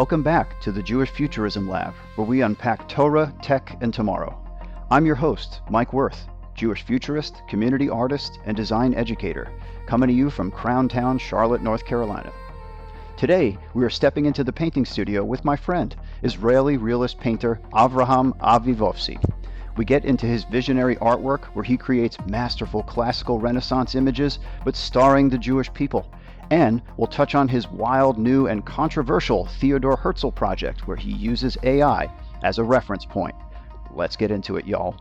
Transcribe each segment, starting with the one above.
Welcome back to the Jewish Futurism Lab, where we unpack Torah, tech, and tomorrow. I'm your host, Mike Wirth, Jewish futurist, community artist, and design educator, coming to you from Crown Town, Charlotte, North Carolina. Today, we are stepping into the painting studio with my friend, Israeli realist painter Avraham Vofsi. We get into his visionary artwork where he creates masterful classical Renaissance images, but starring the Jewish people. And we'll touch on his wild, new, and controversial Theodor Herzl project where he uses AI as a reference point. Let's get into it, y'all.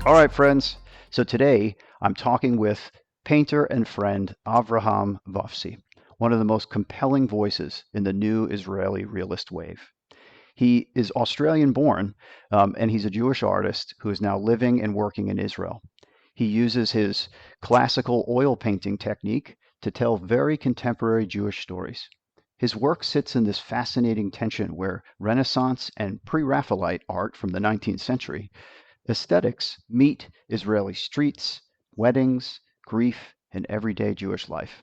All right, friends. So today I'm talking with painter and friend Avraham Vofsi, one of the most compelling voices in the new Israeli realist wave. He is Australian born, and he's a Jewish artist who is now living and working in Israel. He uses his classical oil painting technique to tell very contemporary Jewish stories. His work sits in this fascinating tension where Renaissance and pre-Raphaelite art from the 19th century aesthetics meet Israeli streets, weddings, grief, and everyday Jewish life.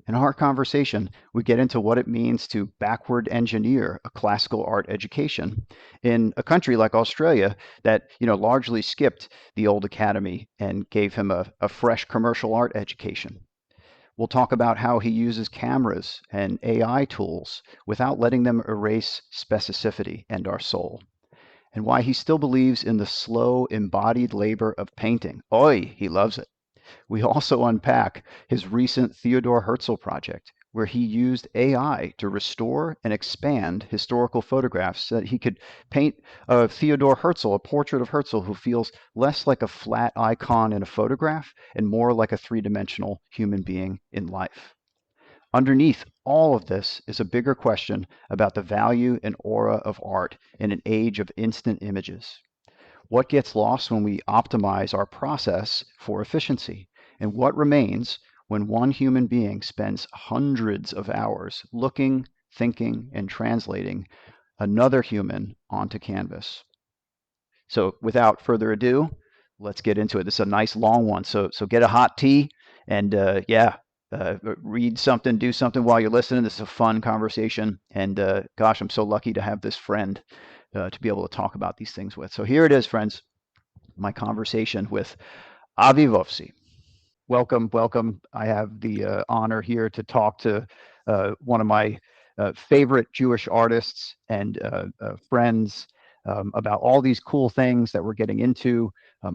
In our conversation, we get into what it means to backward engineer a classical art education in a country like Australia that, largely skipped the old academy and gave him a fresh commercial art education. We'll talk about how he uses cameras and AI tools without letting them erase specificity and our soul, and why he still believes in the slow, embodied labor of painting. Oi, he loves it. We also unpack his recent Theodor Herzl project, where he used AI to restore and expand historical photographs so that he could paint Theodor Herzl, a portrait of Herzl who feels less like a flat icon in a photograph and more like a three-dimensional human being in life. Underneath all of this is a bigger question about the value and aura of art in an age of instant images. What gets lost when we optimize our process for efficiency? And what remains when one human being spends hundreds of hours looking, thinking, and translating another human onto canvas? So without further ado, let's get into it. This is a nice long one, so get a hot tea and read something, do something while you're listening. This is a fun conversation, and gosh, I'm so lucky to have this friend to be able to talk about these things with. So here it is, friends, my conversation with Avi Vofsi. Welcome, welcome. I have the honor here to talk to one of my favorite Jewish artists and friends about all these cool things that we're getting into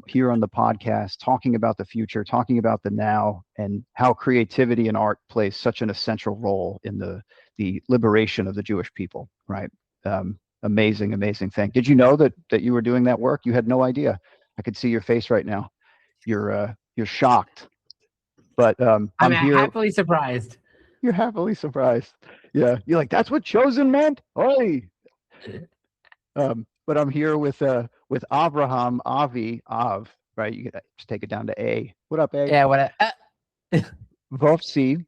here on the podcast, talking about the future, talking about the now, and how creativity and art plays such an essential role in the liberation of the Jewish people, right? Amazing, amazing thing. Did you know that you were doing that work? You had no idea. I could see your face right now. You're shocked, but I'm here. Happily surprised. You're happily surprised. Yeah, you're like, that's what chosen meant. Oi. But I'm here with Avraham Av, right? You gotta just take it down to A. What up, A? Yeah, what? Vofsi,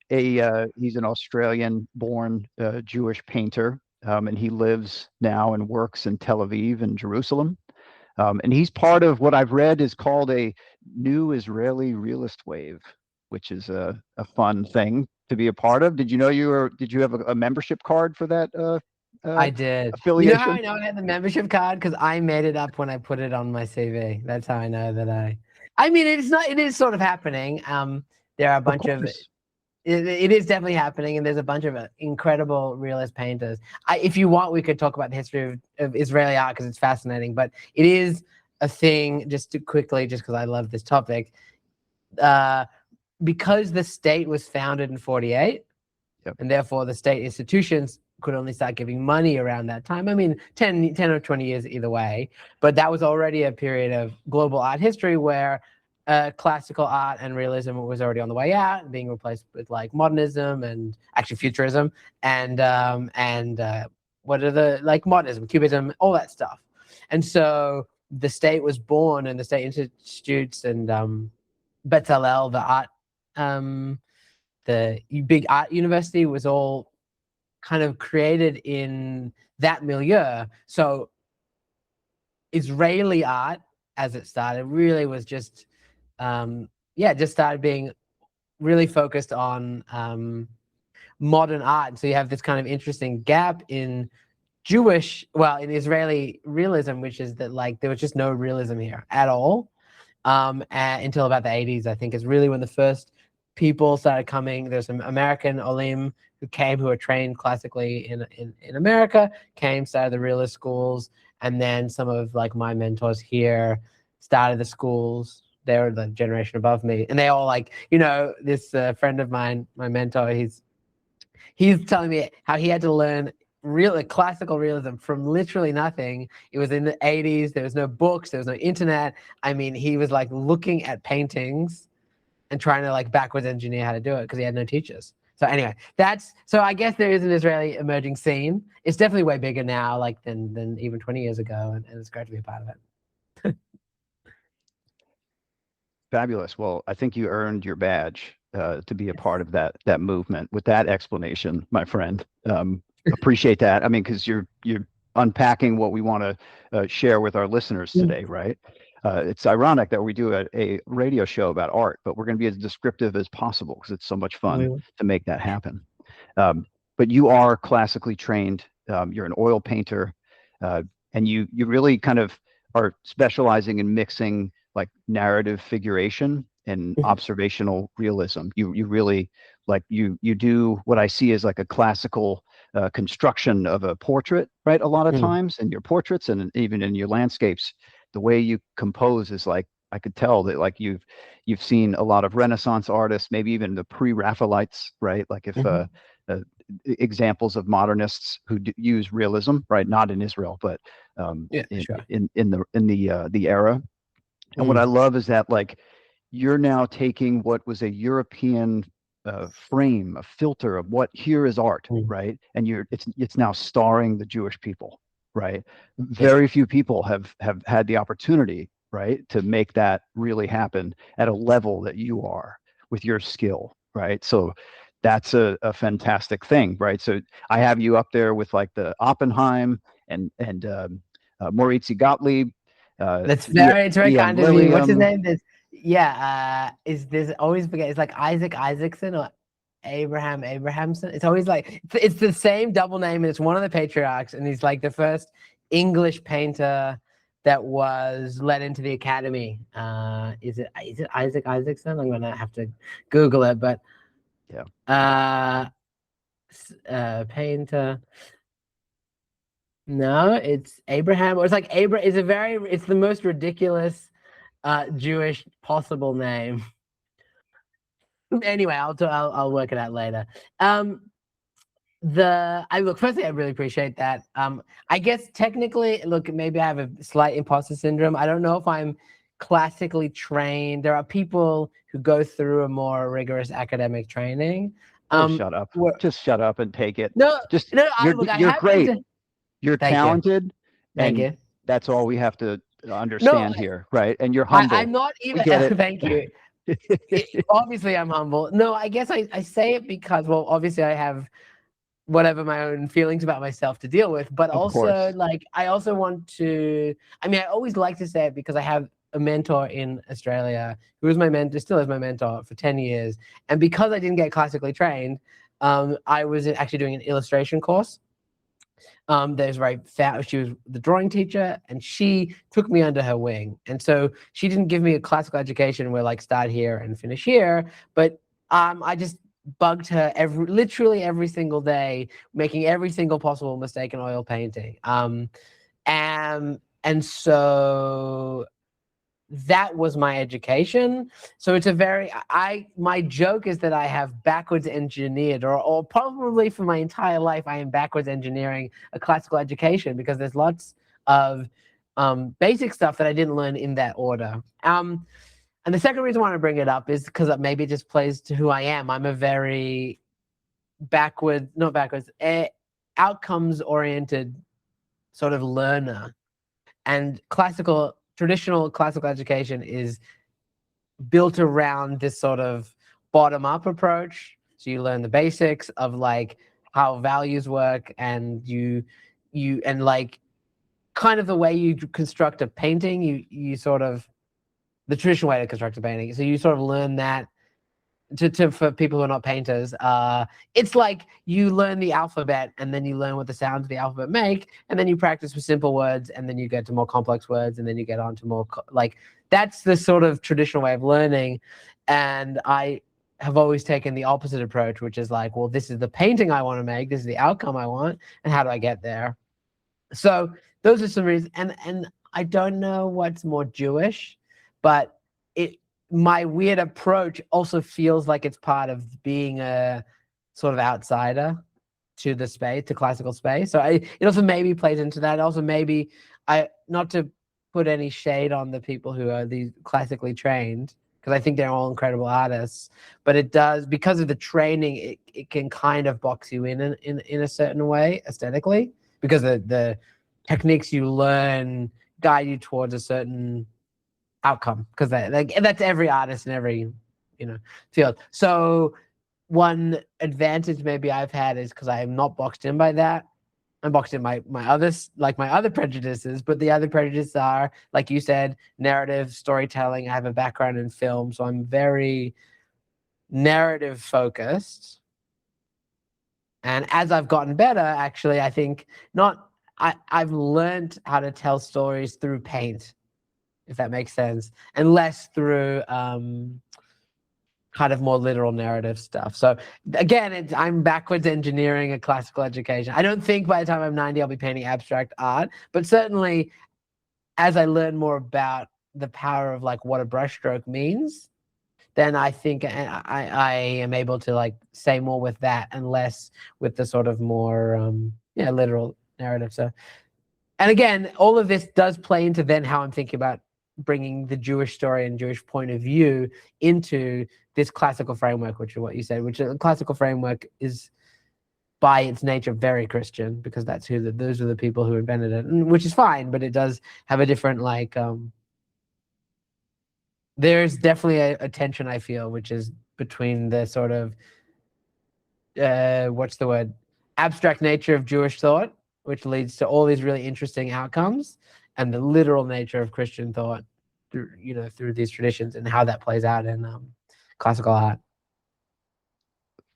he's an Australian-born Jewish painter, and he lives now and works in Tel Aviv and Jerusalem. And he's part of what I've read is called a new Israeli realist wave, which is a fun thing to be a part of. Did you know did you have a membership card for that? I did. Affiliation? You know how I know I had the membership card? Because I made it up when I put it on my CV. That's how I know that I mean, it's not. It is sort of happening. There are a bunch of it is definitely happening, and there's a bunch of incredible realist painters. If you want, we could talk about the history of Israeli art because it's fascinating. But it is a thing. Just to quickly, just because I love this topic, because the state was founded in 1948, yep, and therefore the state institutions could only start giving money around that time. I mean, 10 or 20 years either way, but that was already a period of global art history where classical art and realism was already on the way out, being replaced with like modernism and actually futurism and what are the like modernism, cubism, all that stuff. And so the state was born, and the state institutes and Bezalel, the art the big art university was all kind of created in that milieu. So Israeli art, as it started, really was just just started being really focused on modern art. And so you have this kind of interesting gap in in Israeli realism, which is that like there was just no realism here at all until about the 80s, I think, is really when the first people started coming. There's some American olim who were trained classically in America, started the realist schools, and then some of like my mentors here started the schools. They were the generation above me, and they all like, this friend of mine, my mentor, he's telling me how he had to learn classical realism from literally nothing. It was in the 80s. There was no books. There was no internet. I mean, he was like looking at paintings and trying to like backwards engineer how to do it because he had no teachers. So anyway, so I guess there is an Israeli emerging scene. It's definitely way bigger now, like than even 20 years ago, and it's great to be a part of it. Fabulous. Well, I think you earned your badge to be a part of that movement with that explanation, my friend. Appreciate that. I mean, because you're unpacking what we want to share with our listeners today, right? It's ironic that we do a radio show about art, but we're going to be as descriptive as possible because it's so much fun to make that happen. But you are classically trained. You're an oil painter, and you really kind of are specializing in mixing like narrative figuration and observational realism. You really like you do what I see as like a classical construction of a portrait, right? A lot of times in your portraits and even in your landscapes, the way you compose is like I could tell that like you've seen a lot of Renaissance artists, maybe even the pre-Raphaelites, right? Like if examples of modernists who use realism, right? Not in Israel, but in the era. And what I love is that like you're now taking what was a European frame, a filter of what here is art, right? And it's now starring the Jewish people, right? Very few people have had the opportunity, right, to make that really happen at a level that you are with your skill, right? So that's a fantastic thing, right? So I have you up there with like the Oppenheim and Moritzi Gottlieb. That's it's very Ian kind of you. What's his Lilliam. name? Is this always forget? It's like Isaac Isaacson or Abraham Abrahamson. It's always like it's the same double name, and it's one of the patriarchs, and he's like the first English painter that was let into the academy. Is it Isaac Isaacson? I'm gonna have to Google it, but painter. No, it's Abraham, or it's like it's the most ridiculous Jewish possible name. Anyway, I'll work it out later. Firstly, I really appreciate that. I guess technically, look, maybe I have a slight imposter syndrome. I don't know if I'm classically trained. There are people who go through a more rigorous academic training. Shut up. Just shut up and take it. You're great. You're talented. Thank you. That's all we have to understand here, right? And you're humble. I'm not even. Thank you. Obviously, I'm humble. No, I guess I say it because, well, obviously, I have whatever my own feelings about myself to deal with, but also, like, I also want to. I mean, I always like to say it because I have a mentor in Australia who was my mentor, still is my mentor for 10 years, and because I didn't get classically trained, I was actually doing an illustration course. She was the drawing teacher, and she took me under her wing. And so she didn't give me a classical education where like start here and finish here, but I just bugged her literally every single day, making every single possible mistake in oil painting. And so that was my education. So it's my joke is that I have backwards engineered, or probably for my entire life, I am backwards engineering a classical education because there's lots of basic stuff that I didn't learn in that order. And the second reason I want to bring it up is because maybe it just plays to who I am. I'm a very outcomes-oriented sort of learner. And traditional classical education is built around this sort of bottom-up approach. So you learn the basics of like how values work, and you and like kind of the way you construct a painting, you sort of the traditional way to construct a painting. So you sort of learn that to for people who are not painters, it's like you learn the alphabet and then you learn what the sounds of the alphabet make, and then you practice with simple words, and then you get to more complex words, and then you get on to more like that's the sort of traditional way of learning. And I have always taken the opposite approach, which is like, well, this is the painting I want to make, this is the outcome I want, and how do I get there? So those are some reasons. And I don't know what's more Jewish, but it my weird approach also feels like it's part of being a sort of outsider to the space, to classical space. So it also maybe plays into that. Also maybe not to put any shade on the people who are these classically trained, because I think they're all incredible artists, but it does, because of the training, it can kind of box you in a certain way aesthetically, because the techniques you learn guide you towards a certain outcome, because that's every artist in every field. So one advantage maybe I've had is because I am not boxed in by that. I'm boxed in my other prejudices, but the other prejudices are, like you said, narrative storytelling. I have a background in film, so I'm very narrative focused. And as I've gotten better, actually, I think I've learned how to tell stories through paint, if that makes sense, and less through kind of more literal narrative stuff. So again, I'm backwards engineering a classical education. I don't think by the time I'm 90, I'll be painting abstract art, but certainly as I learn more about the power of like what a brushstroke means, then I think I am able to like say more with that and less with the sort of more literal narrative. So, and again, all of this does play into then how I'm thinking about bringing the Jewish story and Jewish point of view into this classical framework, which is what you said, which a classical framework is by its nature very Christian, because that's those are the people who invented it, which is fine, but it does have a different like there's definitely a tension I feel, which is between the sort of what's the word, abstract nature of Jewish thought, which leads to all these really interesting outcomes, and the literal nature of Christian thought through these traditions, and how that plays out in classical art.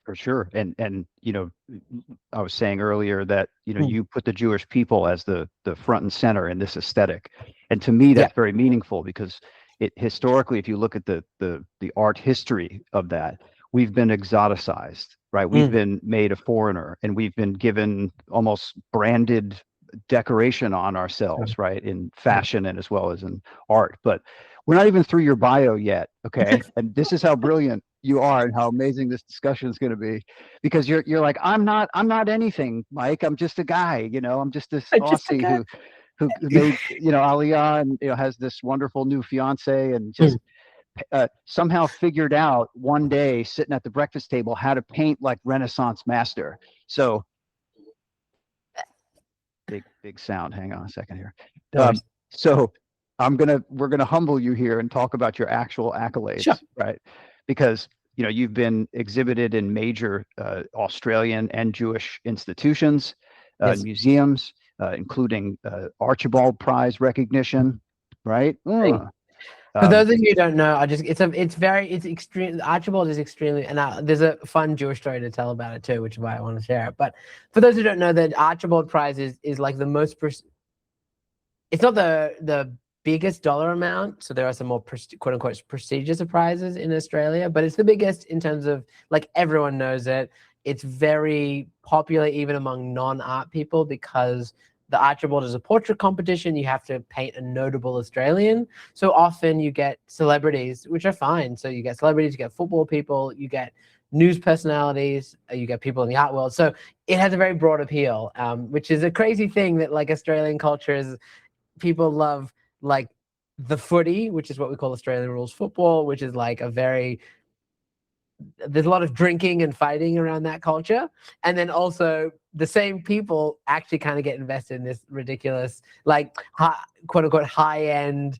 For sure. And I was saying earlier that you put the Jewish people as the front and center in this aesthetic, and to me Yeah. that's very meaningful, because historically, if you look at the art history of that, we've been exoticized, right? We've been made a foreigner, and we've been given almost branded decoration on ourselves, right, in fashion and as well as in art. But we're not even through your bio yet, okay? And this is how brilliant you are and how amazing this discussion is going to be, because you're like, I'm not anything, Mike. I'm just a guy, I'm just this Just a Aussie guy. who made Aliyah, and has this wonderful new fiance, and just somehow figured out one day sitting at the breakfast table how to paint like Renaissance master. So big sound. Hang on a second here. So we're gonna humble you here and talk about your actual accolades, Sure. right? Because you've been exhibited in major Australian and Jewish institutions, Yes. museums, including Archibald Prize recognition, right? For those of you who don't know, it's extreme. Archibald is extremely, and there's a fun Jewish story to tell about it too, which is why I want to share it. But for those who don't know, the Archibald Prize is like the most. It's not the biggest dollar amount, so there are some more quote unquote prestigious prizes in Australia, but it's the biggest in terms of like everyone knows it. It's very popular even among non-art people, because the Archibald is a portrait competition. You have to paint a notable Australian. So often you get celebrities, which are fine. So you get celebrities, you get football people, you get news personalities, you get people in the art world. So it has a very broad appeal, which is a crazy thing that like Australian culture is. People love like the footy, which is what we call Australian rules football, which is like there's a lot of drinking and fighting around that culture. And then also the same people actually kind of get invested in this ridiculous, like quote unquote high end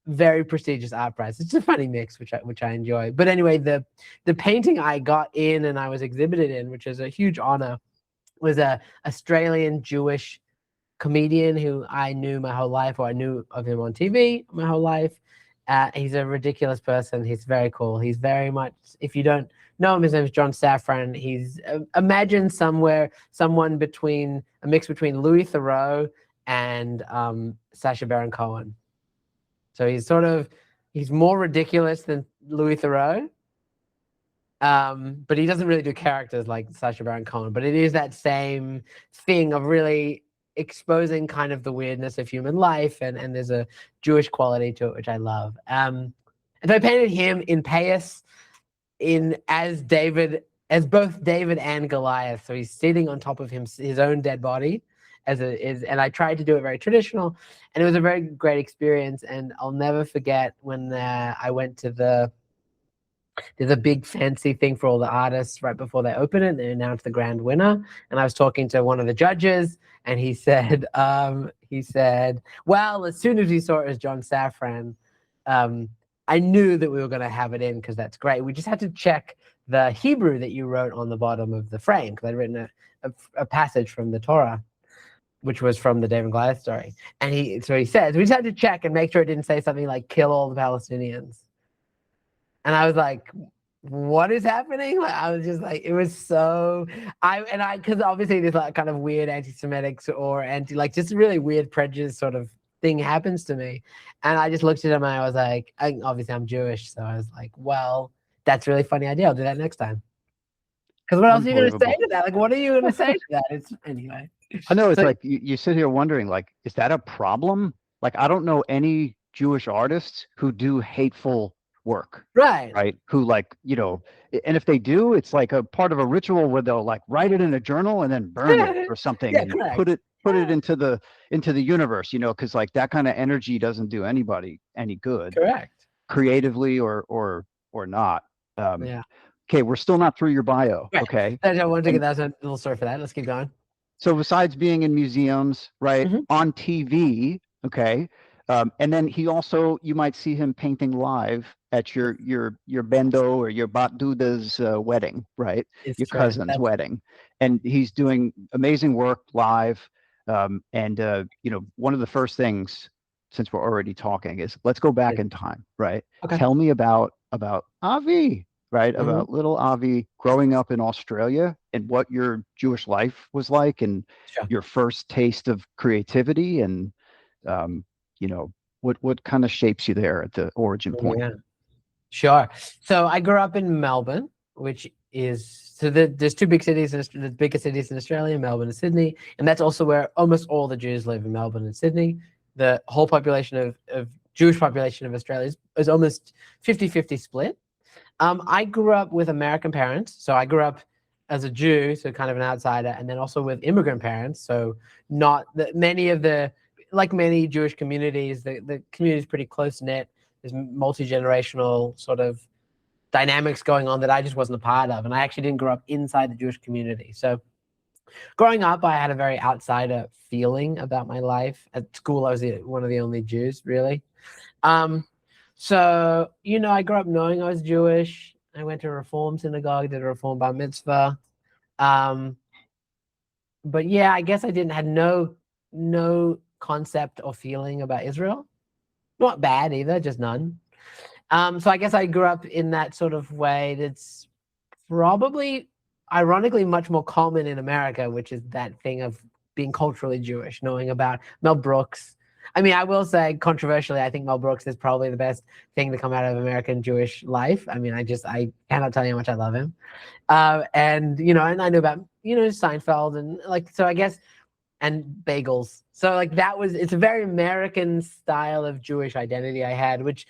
very prestigious art prize. It's a funny mix, which I enjoy. But anyway, the painting I got in and I was exhibited in, which is a huge honor, was a Australian Jewish comedian who I knew my whole life, or I knew of him on TV my whole life. He's a ridiculous person. He's very cool. He's very much, if you don't know him, his name is John Safran. He's imagine someone between a mix between Louis Theroux and Sacha Baron Cohen. So he's more ridiculous than Louis Theroux. But he doesn't really do characters like Sacha Baron Cohen, but it is that same thing of really exposing kind of the weirdness of human life, and there's a Jewish quality to it, which I love. And so I painted him in Payas as both David and Goliath. So he's sitting on top of his own dead body, and I tried to do it very traditional, and it was a very great experience. And I'll never forget when I went to there's a big fancy thing for all the artists right before they open it. They announced the grand winner, and I was talking to one of the judges, and he said, well, as soon as he saw it as John Safran, I knew that we were going to have it in, because that's great. We just had to check the Hebrew that you wrote on the bottom of the frame, because I'd written a passage from the Torah, which was from the David and Goliath story. And he says, we just had to check and make sure it didn't say something like kill all the Palestinians. And I was like, what is happening? Like, I was just like, it was so, because obviously this like kind of weird anti-Semitic or just really weird prejudice sort of thing happens to me. And I just looked at him and I was like, obviously I'm Jewish. So I was like, well, that's a really funny idea. I'll do that next time. Because what else are you going to say to that? Like, what are you going to say to that? Anyway. I know, it's like you sit here wondering, like, is that a problem? Like, I don't know any Jewish artists who do hateful work, right? Who, like, and if they do, it's like a part of a ritual where they'll like write it in a journal and then burn it or something, and put it into the universe, because like that kind of energy doesn't do anybody any good, correct, creatively or not. Okay, we're still not through your bio. Okay, I wanted to get that a little story for that. Let's keep going. So besides being in museums, right, on TV, okay, and then you might see him painting live at your bendo or your bat duda's wedding, right? Your cousin's wedding, and he's doing amazing work live. And one of the first things, since we're already talking, is let's go back in time, right? Okay. Tell me about Avi, right? About little Avi growing up in Australia, and what your Jewish life was like, and your first taste of creativity, and what kind of shapes you there at the origin point. Yeah. Sure. So I grew up in Melbourne, which is there's two big cities, the biggest cities in Australia, Melbourne and Sydney, and that's also where almost all the Jews live, in Melbourne and Sydney. The whole population of Jewish population of Australia is almost 50-50 split. I grew up with American parents, so I grew up as a Jew, so kind of an outsider, and then also with immigrant parents, so not like many Jewish communities, the community is pretty close knit. There's multi-generational sort of dynamics going on that I just wasn't a part of, and I actually didn't grow up inside the Jewish community. So growing up, I had a very outsider feeling about my life. At school, I was one of the only Jews, really. So, I grew up knowing I was Jewish. I went to a Reform synagogue, did a Reform bar mitzvah. But yeah, I guess I had no concept or feeling about Israel. Not bad either, just none. So I guess I grew up in that sort of way that's probably, ironically, much more common in America, which is that thing of being culturally Jewish, knowing about Mel Brooks. I mean, I will say, controversially, I think Mel Brooks is probably the best thing to come out of American Jewish life. I mean, I cannot tell you how much I love him. And I knew about, Seinfeld, and so I guess, and bagels. So it's a very American style of Jewish identity I had, which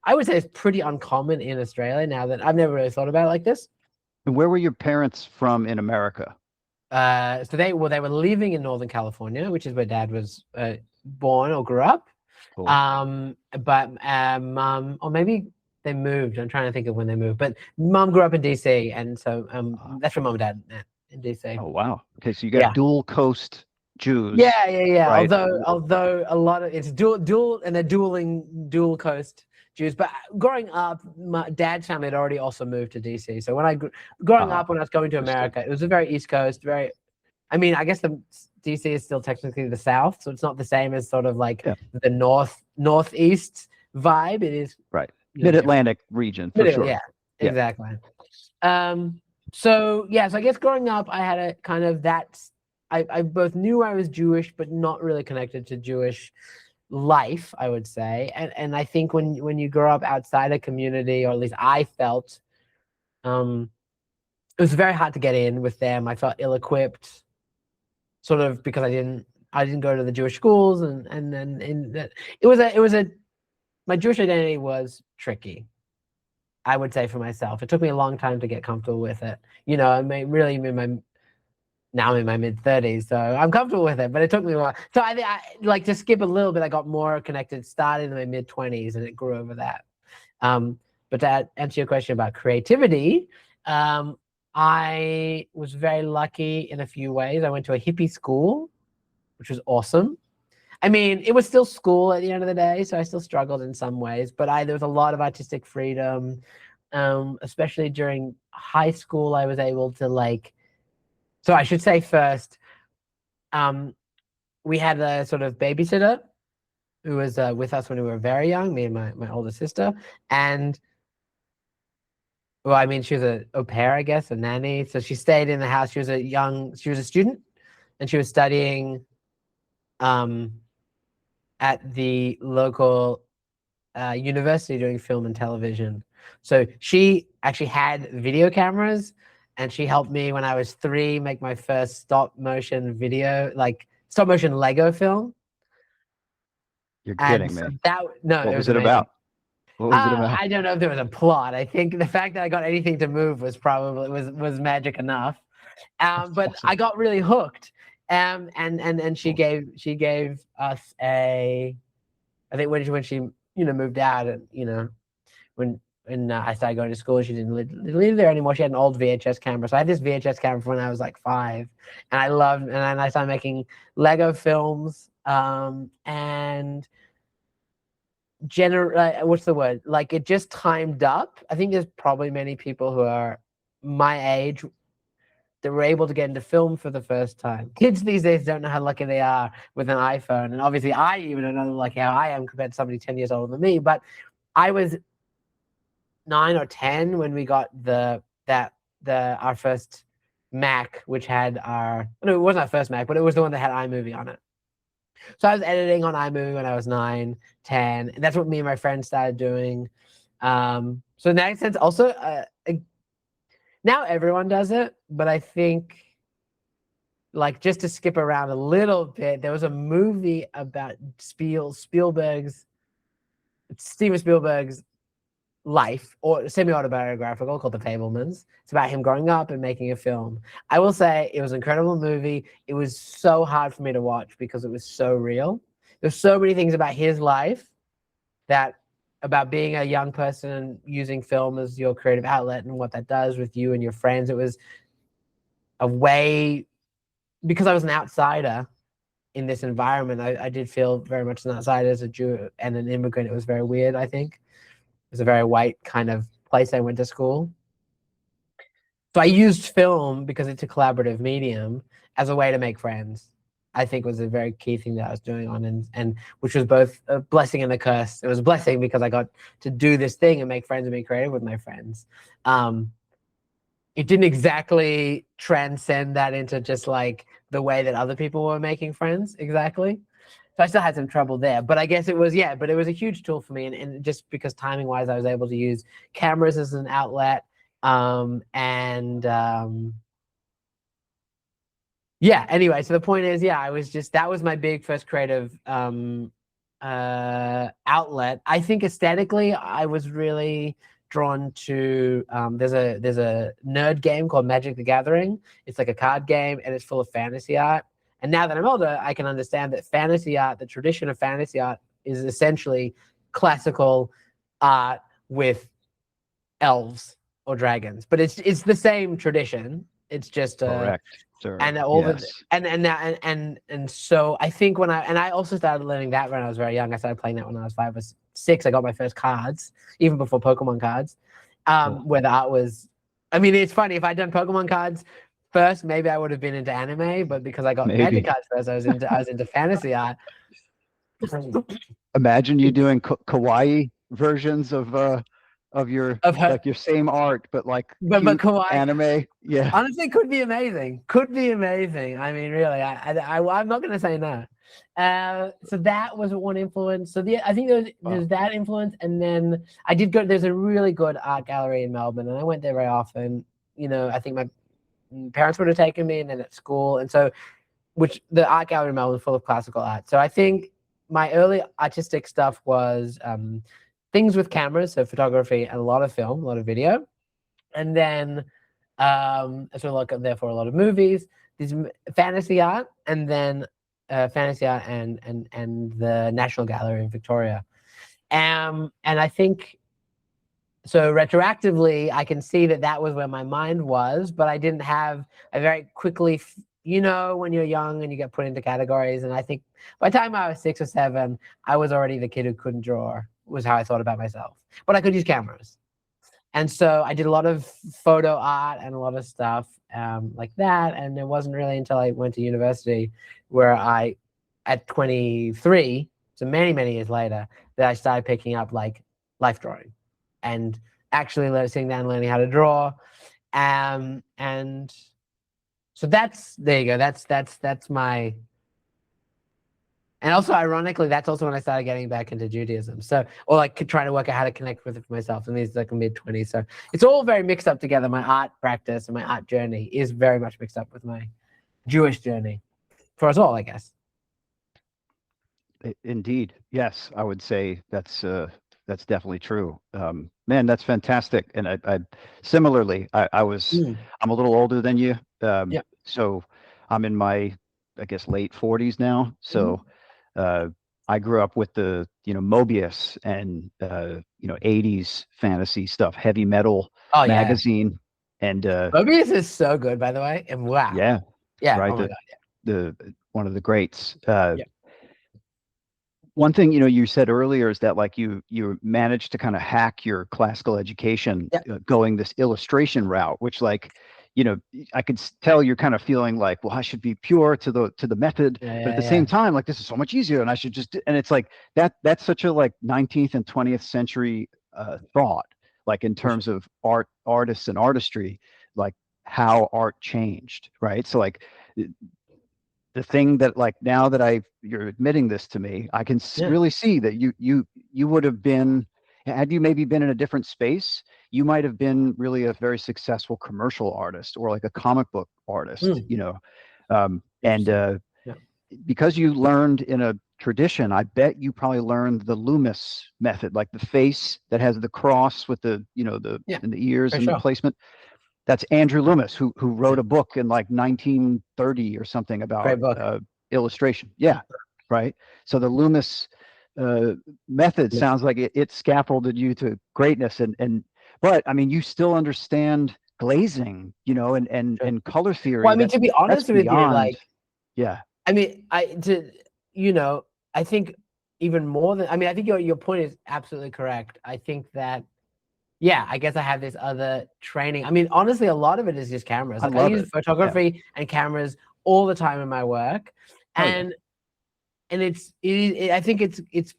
I would say is pretty uncommon in Australia, now that I've never really thought about it like this. And where were your parents from in America? So they were living in Northern California, which is where Dad was born or grew up. Cool. But Mom, or maybe they moved. I'm trying to think of when they moved. But Mom grew up in DC, and so that's where Mom and Dad met, in DC. Oh wow. Okay, so you got dual coast Jews, Yeah. right? Although a lot of it's dual and they're dual coast Jews. But growing up, my dad's family had already also moved to DC. So when growing up, when I was going to Understood. America, it was a very East Coast, very. I mean, I guess the DC is still technically the South, so it's not the same as sort of like Yeah, the Northeast vibe. It is, right. different. Mid-Atlantic region for sure. Yeah, Yeah. exactly. Um, so yeah, so I guess growing up, I had a kind of that. I both knew I was Jewish, but not really connected to Jewish life, I would say. And I think when you grow up outside a community, or at least I felt, um, it was very hard to get in with them. I felt ill-equipped, sort of because I didn't go to the Jewish schools, and then it was a my Jewish identity was tricky, I would say, for myself. It took me a long time to get comfortable with it. I mean, really now I'm in my mid-30s, so I'm comfortable with it, but it took me a while. So I like to skip a little bit. I got more connected starting in my mid-20s, and it grew over that. But to answer your question about creativity, I was very lucky in a few ways. I went to a hippie school, which was awesome. I mean, it was still school at the end of the day, so I still struggled in some ways, but there was a lot of artistic freedom. Especially during high school, I was able to so I should say first, we had a sort of babysitter who was with us when we were very young, me and my older sister. And well, I mean, she was a au pair, I guess, a nanny. So she stayed in the house. She was a student, and she was studying at the local university doing film and television. So she actually had video cameras, and she helped me when I was 3 make my first stop motion Lego film. You're And kidding so me. that no, What it was was it amazing. about? What was it about? I don't know if there was a plot. I think the fact that I got anything to move was probably was magic enough. That's But awesome. I got really hooked. And she Cool. gave us I think when she moved out, and when I started going to school, she didn't live there anymore. She had an old VHS camera, so I had this VHS camera from when I was like 5, and I loved. And then I started making Lego films, and what's the word? Like, it just timed up. I think there's probably many people who are my age that were able to get into film for the first time. Kids these days don't know how lucky they are with an iPhone, and obviously I even don't know like how I am compared to somebody 10 years older than me. But I was 9 or 10 when we got our first Mac, which had no, it wasn't our first Mac, but it was the one that had iMovie on it. So I was editing on iMovie when I was 9, 10. And that's what me and my friends started doing. So in that sense, also, now everyone does it, but I think, like, just to skip around a little bit, there was a movie about Steven Spielberg's life, or semi-autobiographical, called The Fablemans. It's about him growing up and making a film. I will say it was an incredible movie. It was so hard for me to watch because it was so real. There's so many things about his life about being a young person and using film as your creative outlet and what that does with you and your friends. It was a way, because I was an outsider in this environment, I did feel very much an outsider as a Jew and an immigrant. It was very weird, I think. It was a very white kind of place I went to school. So I used film, because it's a collaborative medium, as a way to make friends. I think was a very key thing that I was doing and which was both a blessing and a curse. It was a blessing because I got to do this thing and make friends and be creative with my friends. It didn't exactly transcend that into just like the way that other people were making friends exactly. So I still had some trouble there, but I guess it was a huge tool for me, and just because timing wise, I was able to use cameras as an outlet, and yeah. Anyway, so the point is, that was my big first creative outlet. I think aesthetically, I was really drawn to there's a nerd game called Magic the Gathering. It's like a card game, and it's full of fantasy art. And now that I'm older, I can understand that fantasy art, the tradition of fantasy art, is essentially classical art with elves or dragons. But it's the same tradition. It's just Correct, sir. and all the Yes. and that and so I think I also started learning that when I was very young. I started playing that when I was 5 or 6. I got my first cards even before Pokemon cards, Oh, where the art was. I mean, it's funny if I'd done Pokemon cards first, maybe I would have been into anime. But because I got Magic maybe. cards first, I was into fantasy art. Imagine you It's doing kawaii versions of your of her, like your same art, but like but cute Kawaii. anime. Yeah, Honestly, could be amazing. Could be amazing. I mean, really, I'm not going to say no. So that was one influence. So I think there's wow, that influence, and then I did go. There's a really good art gallery in Melbourne, and I went there very often. I think my parents would have taken me, and then at school, and so which the art gallery in Melbourne is full of classical art. So I think my early artistic stuff was things with cameras, so photography and a lot of film, a lot of video, and then so like therefore a lot of movies, these fantasy art, and then fantasy art and the National Gallery in Victoria. And I think so retroactively, I can see that was where my mind was, but I didn't have a very quickly, when you're young and you get put into categories. And I think by the time I was 6 or 7, I was already the kid who couldn't draw, was how I thought about myself. But I could use cameras. And so I did a lot of photo art and a lot of stuff like that. And it wasn't really until I went to university where at 23, so many, many years later, that I started picking up like life drawing and actually sitting down and learning how to draw. And so there you go. That's my, and also ironically, that's also when I started getting back into Judaism. So, or like trying to work out how to connect with it for myself in these like mid-20s. So it's all very mixed up together. My art practice and my art journey is very much mixed up with my Jewish journey for us all, I guess. indeed. Yes, I would say that's definitely true. Man, that's fantastic. And I similarly, Mm. I'm a little older than you, Yeah. so I'm in my I guess late 40s now. Mhm. So uh, I grew up with the Mobius and 80s fantasy stuff, heavy metal Oh yeah. magazine, and Mobius is so good, by the way. And wow. yeah, Yeah. right, Oh my God. the one of the greats. Yeah. One thing you said earlier is that like you managed to kind of hack your classical education Yeah. going this illustration route, which like I could tell you're kind of feeling like, well, I should be pure to the method, Yeah. but at Yeah. the Yeah. same time, like this is so much easier, and I should just and it's like that's such a like 19th and 20th century thought, like in For sure. terms of artists and artistry, like how art changed, right? So like the thing that like now that you're admitting this to me, I can Yeah. really see that you would have been, had you maybe been in a different space, you might have been really a very successful commercial artist or like a comic book artist, Mm. and Interesting. Yeah. because you learned in a tradition, I bet you probably learned the Loomis method, like the face that has the cross with the the Yeah. in the ears For and the sure. placement. That's Andrew Loomis, who Yeah. wrote a book in like 1930 or something about Great book. illustration. Yeah, right. So the Loomis uh, method Yes. sounds like it scaffolded you to greatness, but I mean, you still understand glazing, Sure. and color Well, I theory. mean, to be That's honest with you, beyond. like, Yeah. I mean, I think even more than, I mean, I think your point is absolutely correct. I think that, yeah, I guess I have this other training. I mean, honestly, a lot of it is just cameras. I Like I love use it. Yeah. photography and cameras all the time in my work, Oh yeah. and I think it's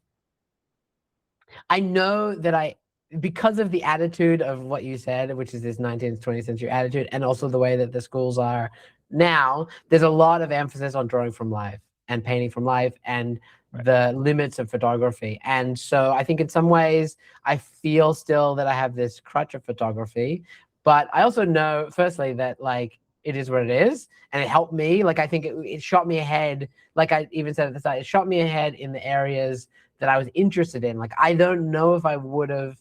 I know that because of the attitude of what you said, which is this 19th, 20th century attitude, and also the way that the schools are now, there's a lot of emphasis on drawing from life and painting from life and Right. the limits of photography. And so I think in some ways I feel still that I have this crutch of photography, but I also know, firstly, that like it is what it is, and it helped me. Like I think it shot me ahead. Like I even said at the start, it shot me ahead in the areas that I was interested in. Like I don't know if I would have.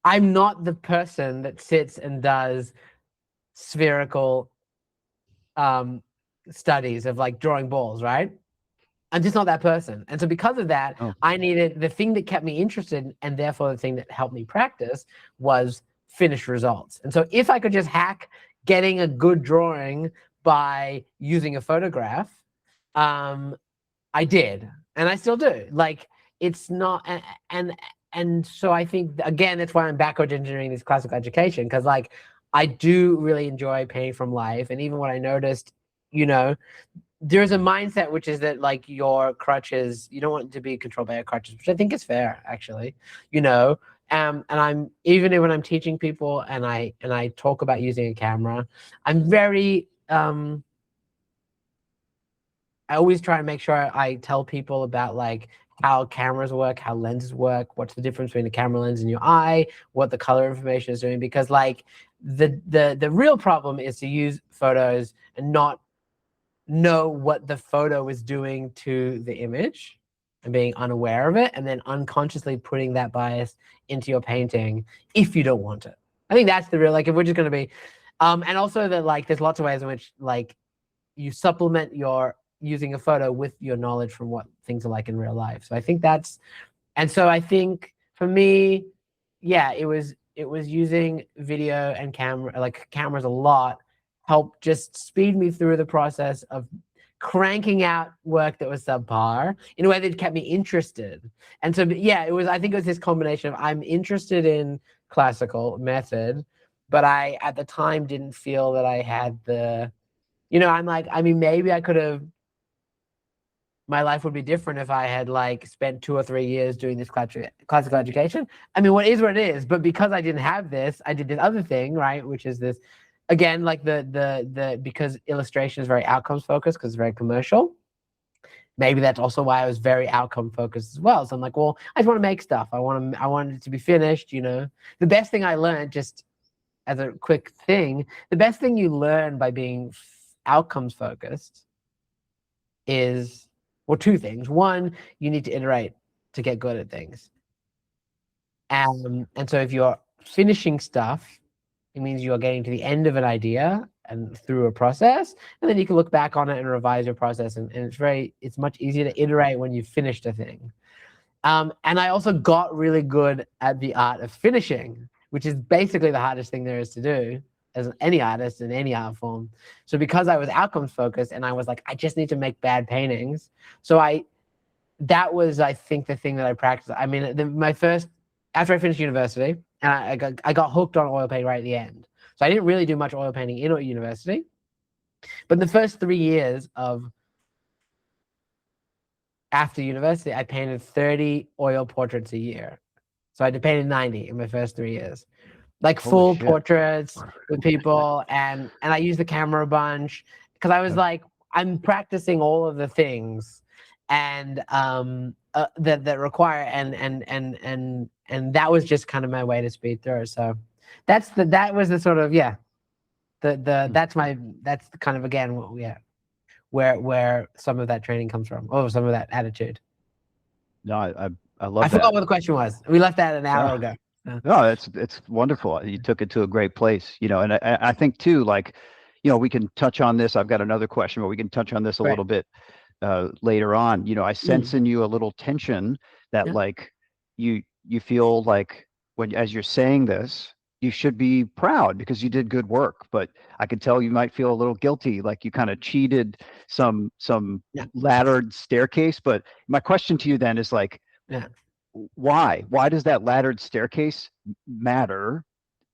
I'm not the person that sits and does spherical um studies of like drawing balls, right? I'm just not that person. And so because of that, Oh I needed the thing that kept me interested, and therefore the thing that helped me practice was finished results. And so if I could just hack getting a good drawing by using a photograph, I did, and I still do. Like, it's not, and so I think, again, that's why I'm backward engineering this classical education, because like I do really enjoy painting from life. And even what I noticed, you know, there's a mindset which is that like your crutches, you don't want to be controlled by your crutches, which I think is fair, actually, you know. And I'm, even when I'm teaching people and I talk about using a camera, I'm very I always try to make sure I tell people about like how cameras work, how lenses work, what's the difference between the camera lens and your eye, what the color information is doing. Because like the real problem is to use photos and not know what the photo is doing to the image and being unaware of it, and then unconsciously putting that bias into your painting if you don't want it. I think that's the real, like, if we're just going to be, and also that like there's lots of ways in which like you supplement your using a photo with your knowledge from what things are like in real life. So I think that's, and so I think for me, yeah, it was using video and camera, like cameras a lot, helped just speed me through the process of cranking out work that was subpar in a way that kept me interested. And so yeah, it was, I think it was this combination of I'm interested in classical method, but I at the time didn't feel that I had the, you know, I'm like, I mean, maybe I could have, my life would be different if I had like spent 2 or 3 years doing this classical education. I mean, what it is, but because I didn't have this, I did this other thing, right? Which is this, again, like because illustration is very outcomes focused because it's very commercial. Maybe that's also why I was very outcome focused as well. So I'm like, well, I just want to make stuff. I want it to be finished, you know. The best thing I learned, just as a quick thing, the best thing you learn by being outcomes focused is, well, two things. One, you need to iterate to get good at things. And so if you're finishing stuff, it means you are getting to the end of an idea and through a process, and then you can look back on it and revise your process. And it's much easier to iterate when you've finished a thing. And I also got really good at the art of finishing, which is basically the hardest thing there is to do as any artist in any art form. So because I was outcomes focused and I was like, I just need to make bad paintings. So that was, I think, the thing that I practiced. I mean, my first, after I finished university, and I got hooked on oil paint right at the end. So I didn't really do much oil painting in university. But in the first 3 years of after university, I painted 30 oil portraits a year. So I painted 90 in my first 3 years. Like Holy full shit. portraits with people, and I used the camera a bunch because I was like, I'm practicing all of the things and that require, and that was just kind of my way to speed through. So that was the sort of, yeah, that's kind of, again, yeah, where some of that training comes from, or some of that attitude. No, I I love forgot that. what the question was. We left that an hour No, ago. no, it's wonderful. You took it to a great place, you know, and I think too, like, you know, we can touch on this. I've got another question, but we can touch on this a Right. little bit later on. You know, I sense in you a little tension that Yeah. like you feel like when as you're saying this, you should be proud because you did good work, but I could tell you might feel a little guilty, like you kind of cheated some Yeah. laddered staircase. But my question to you then is like, Yeah. why does that laddered staircase matter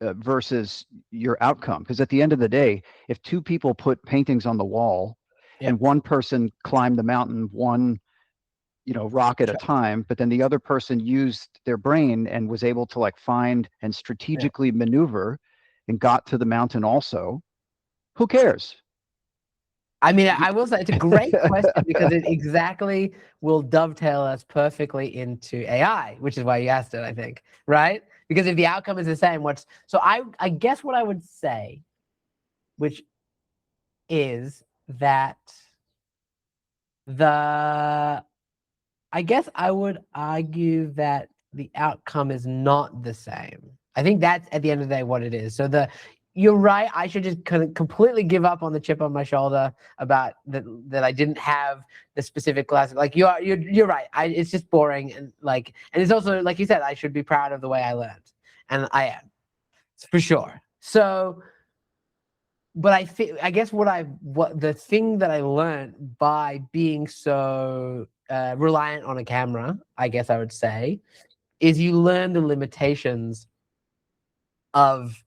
versus your outcome? Because at the end of the day, if two people put paintings on the wall Yeah. and one person climbed the mountain one, you know, rock at a Sure. time, but then the other person used their brain and was able to like find and Yeah. strategically maneuver and got to the mountain also, who cares? I mean, I will say it's a great question because it exactly will dovetail us perfectly into AI, which is why you asked it, I think, right? Because if the outcome is the same, so I guess what I would say, which is that I guess I would argue that the outcome is not the same. I think that's at the end of the day what it is. So you're right. I should just completely give up on the chip on my shoulder about that I didn't have the specific class. Like you're right. It's just boring, and it's also like you said, I should be proud of the way I learned, and I am. for sure. So, but I guess what the thing that I learned by being so reliant on a camera, I guess I would say, is you learn the limitations of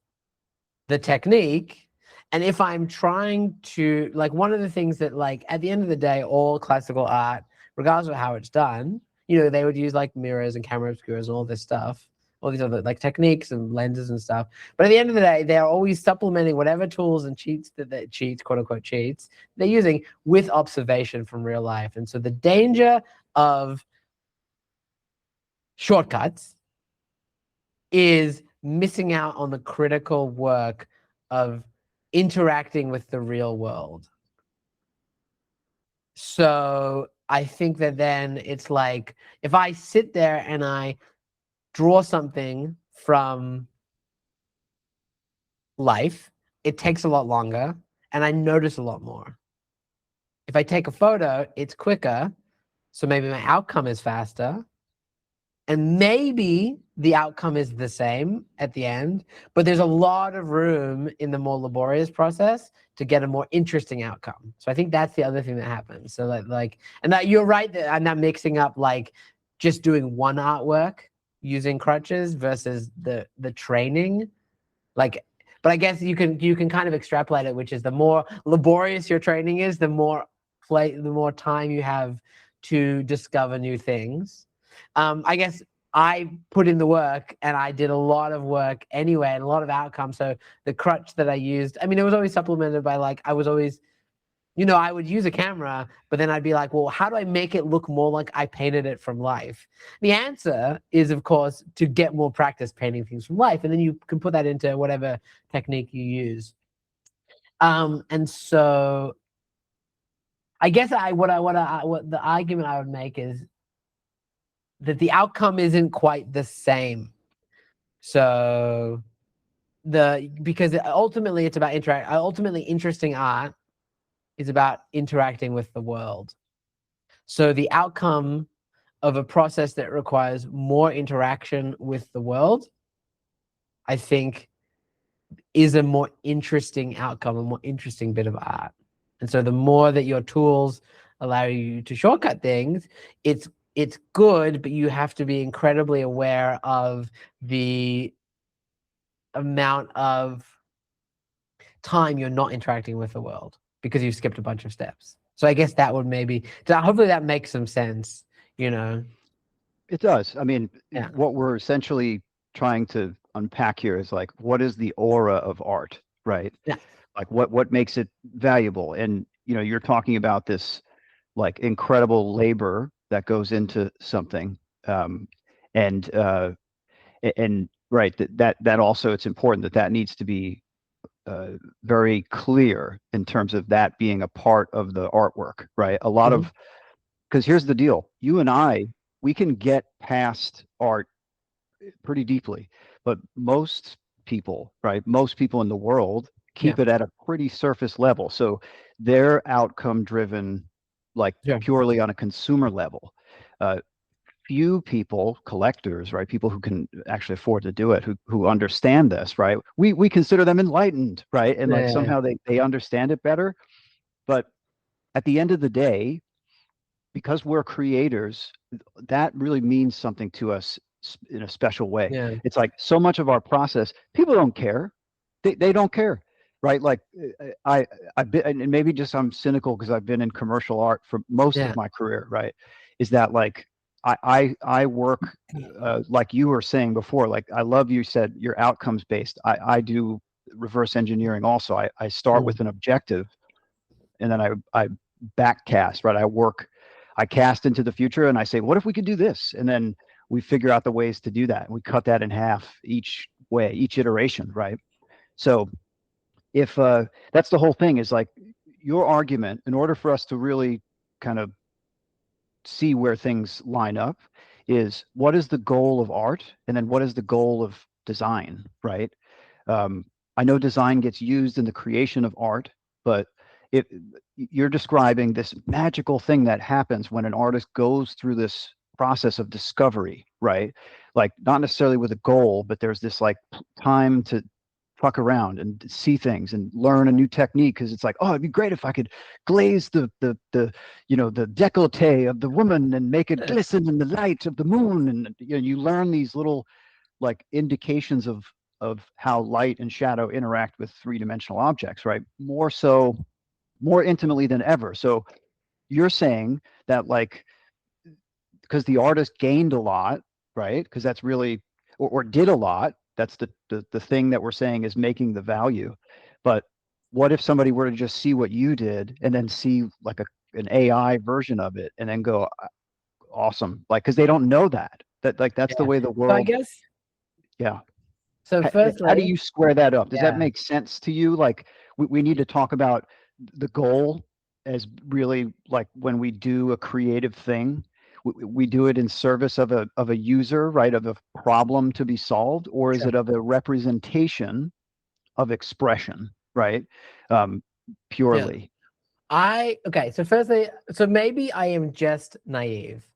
the technique. And if I'm trying to, like, one of the things that, like, at the end of the day, all classical art, regardless of how it's done, they would use like mirrors and camera obscuras and all this stuff, all these other like techniques and lenses and stuff. But at the end of the day, they're always supplementing whatever tools and cheats quote unquote cheats, they're using with observation from real life. And so the danger of shortcuts is missing out on the critical work of interacting with the real world. So I think that then it's like, if I sit there and I draw something from life, it takes a lot longer and I notice a lot more. If I take a photo, it's quicker, so maybe my outcome is faster. And maybe the outcome is the same at the end, but there's a lot of room in the more laborious process to get a more interesting outcome. So I think that's the other thing that happens. So and that you're right that I'm not mixing up like just doing one artwork using crutches versus the training. Like, but I guess you can kind of extrapolate it, which is the more laborious your training is, the more time you have to discover new things. I guess I put in the work and I did a lot of work anyway and a lot of outcomes. So the crutch that I used, I mean, it was always supplemented by like, I was always, I would use a camera, but then I'd be like, well, how do I make it look more like I painted it from life? The answer is, of course, to get more practice painting things from life. And then you can put that into whatever technique you use. And so I guess what the argument I would make is that the outcome isn't quite the same. So because ultimately it's about ultimately interesting art is about interacting with the world. So the outcome of a process that requires more interaction with the world, I think, is a more interesting outcome, a more interesting bit of art. And so the more that your tools allow you to shortcut things, it's good, but you have to be incredibly aware of the amount of time you're not interacting with the world because you've skipped a bunch of steps. So I guess that would hopefully that makes some sense, It does. I mean, Yeah. what we're essentially trying to unpack here is like, what is the aura of art, right? Yeah. Like, what makes it valuable? And you're talking about this like incredible labor that goes into something, um, and right, that also it's important that needs to be very clear in terms of that being a part of the artwork, right? A lot Mm-hmm. of because here's the deal: you and I, we can get past art pretty deeply, but most people in the world Yeah. keep it at a pretty surface level. So they're outcome driven, like Sure. purely on a consumer level. Uh, Few people, collectors, right? People who can actually afford to do it, who understand this, right? We consider them enlightened, right? And like Yeah. somehow they understand it better. But at the end of the day, because we're creators, that really means something to us in a special way. Yeah. It's like so much of our process, people don't care. They don't care, right? Like I've been, and maybe just I'm cynical because I've been in commercial art for most Yeah. of my career, right? Is that like I work like you were saying before, like I love you said you're outcomes based. I do reverse engineering also. I start Mm. with an objective and then I back cast, right? I cast into the future and I say, what if we could do this? And then we figure out the ways to do that. We cut that in half each way, each iteration, right? So if that's the whole thing is like your argument, in order for us to really kind of see where things line up, is what is the goal of art and then what is the goal of design, right? um, I know design gets used in the creation of art, but it, you're describing this magical thing that happens when an artist goes through this process of discovery, right? Like not necessarily with a goal, but there's this like time to fuck around and see things and learn a new technique because it's like, oh, it'd be great if I could glaze the the décolleté of the woman and make it glisten in the light of the moon, and you learn these little like indications of how light and shadow interact with three-dimensional objects, right? More intimately than ever. So you're saying that like because the artist gained a lot, right? Because that's really or did a lot. That's the thing that we're saying is making the value. But what if somebody were to just see what you did and then see like an AI version of it and then go awesome, like because they don't know that like that's the Yeah. way the So I world. guess Yeah. so. How do Firstly, you square that up? Does that yeah, make sense to you? Like we need to talk about the goal as really like when we do a creative thing, we do it in service of a user, right? Of a problem to be solved, or is sure. it of a representation of expression, right? Um, Yeah. purely. Okay. So firstly, so maybe I am just naive.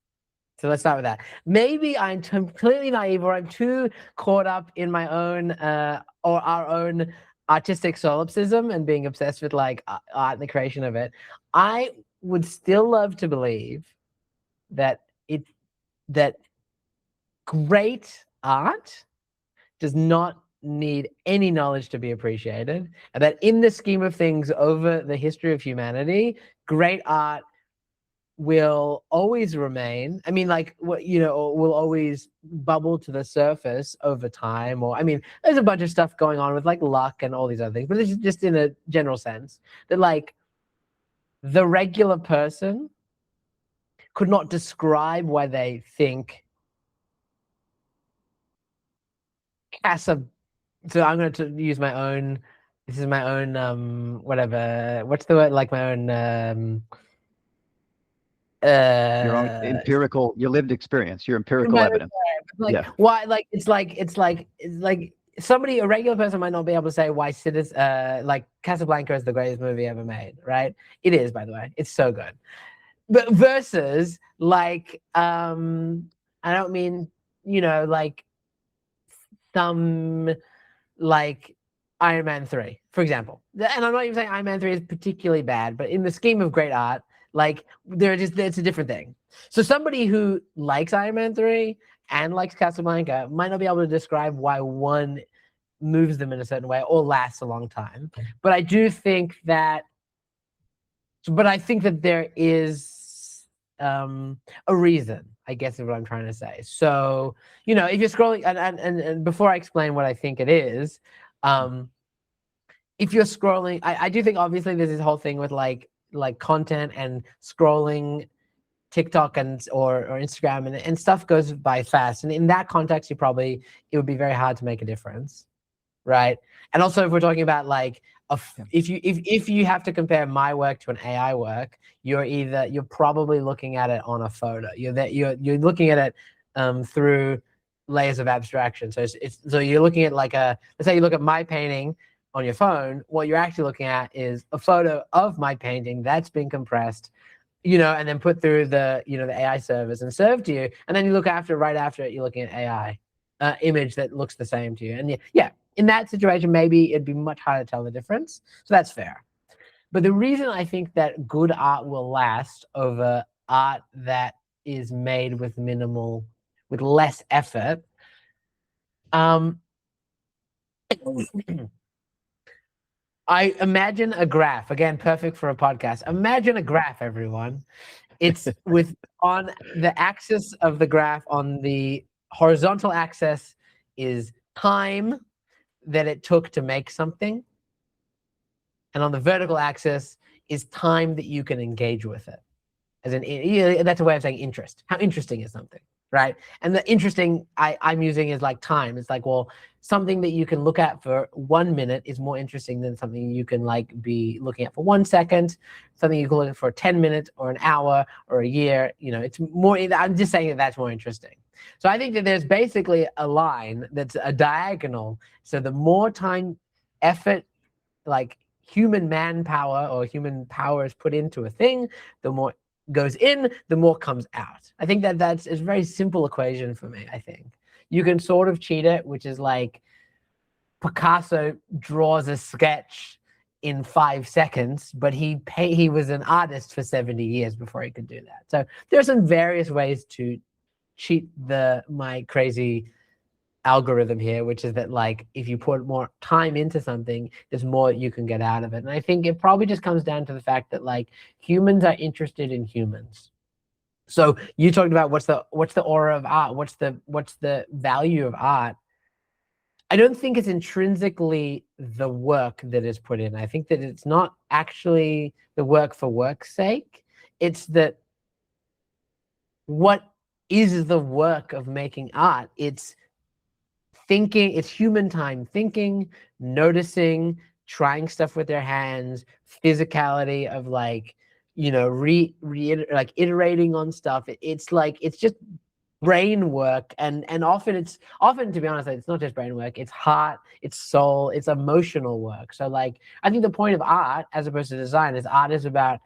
So let's start with that. Maybe I'm completely naive, or I'm too caught up in my own or our own artistic solipsism and being obsessed with like art and the creation of it. I would still love to believe that that great art does not need any knowledge to be appreciated, and that in the scheme of things over the history of humanity, great art will always remain. I mean, like what will always bubble to the surface over time. Or I mean, there's a bunch of stuff going on with like luck and all these other things, but this is just in a general sense that like the regular person could not describe why they think Casa. So I'm going to use my own. This is my own whatever. What's the word? Like my own Your own uh empirical, your lived experience, your empirical my own evidence. like Yeah. why like it's like somebody, a regular person might not be able to say why Citizen like Casablanca is the greatest movie ever made, right? It is, by the way. It's so good. But versus like I don't mean, like some like Iron Man 3, for example. And I'm not even saying Iron Man 3 is particularly bad, but in the scheme of great art, like it's a different thing. So somebody who likes Iron Man 3 and likes Casablanca might not be able to describe why one moves them in a certain way or lasts a long time. But I do think that there is a reason, I guess is what I'm trying to say. So, if you're scrolling, and before I explain what I think it is, if you're scrolling, I do think obviously there's this whole thing with like content and scrolling TikTok or Instagram, and stuff goes by fast. And in that context, it would be very hard to make a difference, right? And also, if we're talking about like if you have to compare my work to an AI work, you're probably looking at it on a photo. You're looking at it through layers of abstraction. So you're looking at like let's say you look at my painting on your phone. What you're actually looking at is a photo of my painting that's been compressed, and then put through the AI servers and served to you. And then you look right after it, you're looking at AI image that looks the same to you. And yeah, in that situation, maybe it'd be much harder to tell the difference. So that's fair. But the reason I think that good art will last over art that is made with less effort, um, I imagine a graph, again, perfect for a podcast. Imagine a graph, everyone. It's with on the axis of the graph, on the horizontal axis is time that it took to make something. And on the vertical axis is time that you can engage with it. That's a way of saying interest. How interesting is something, right? And the interesting I'm using is like time. It's like, well, something that you can look at for 1 minute is more interesting than something you can like be looking at for 1 second. Something you can look at for 10 minutes or an hour or a year. It's more. I'm just saying that's more interesting. So I think that there's basically a line that's a diagonal. So the more time, effort, like human manpower or human power is put into a thing, the more goes in, the more comes out. I think that's a very simple equation for me. I think you can sort of cheat it, which is like Picasso draws a sketch in 5 seconds, but he was an artist for 70 years before he could do that. So there are some various ways to cheat my crazy algorithm here, which is that like if you put more time into something, there's more you can get out of it. And I think it probably just comes down to the fact that like humans are interested in humans. So you talked about what's the aura of art, what's the value of art. I don't think it's intrinsically the work that is put in. I think that it's not actually the work for work's sake. It's that what is the work of making art? It's thinking, it's human time thinking, noticing, trying stuff with their hands, physicality of like, like iterating on stuff. It's like, it's just brain work, and often to be honest, it's not just brain work, it's heart, it's soul, it's emotional work. So like I think the point of art as opposed to design is art is about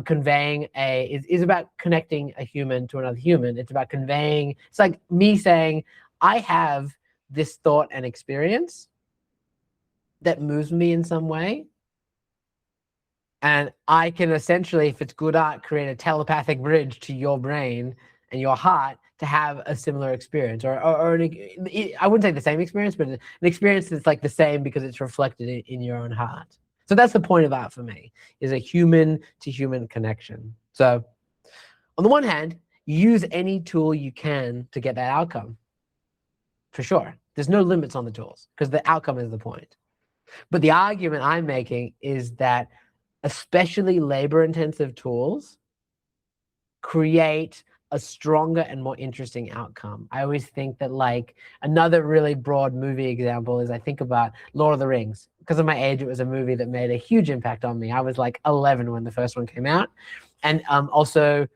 conveying is about connecting a human to another human. It's about conveying, it's like me saying I have this thought and experience that moves me in some way, and I can essentially, if it's good art, create a telepathic bridge to your brain and your heart to have a similar experience, or I wouldn't say the same experience, but an experience that's like the same because it's reflected in your own heart. So that's the point of art for me, is a human to human connection. So on the one hand, use any tool you can to get that outcome, for sure. There's no limits on the tools because the outcome is the point. But the argument I'm making is that especially labor-intensive tools create a stronger and more interesting outcome. I always think that like another really broad movie example is I think about Lord of the Rings. Because of my age, it was a movie that made a huge impact on me. I was like 11 when the first one came out. And also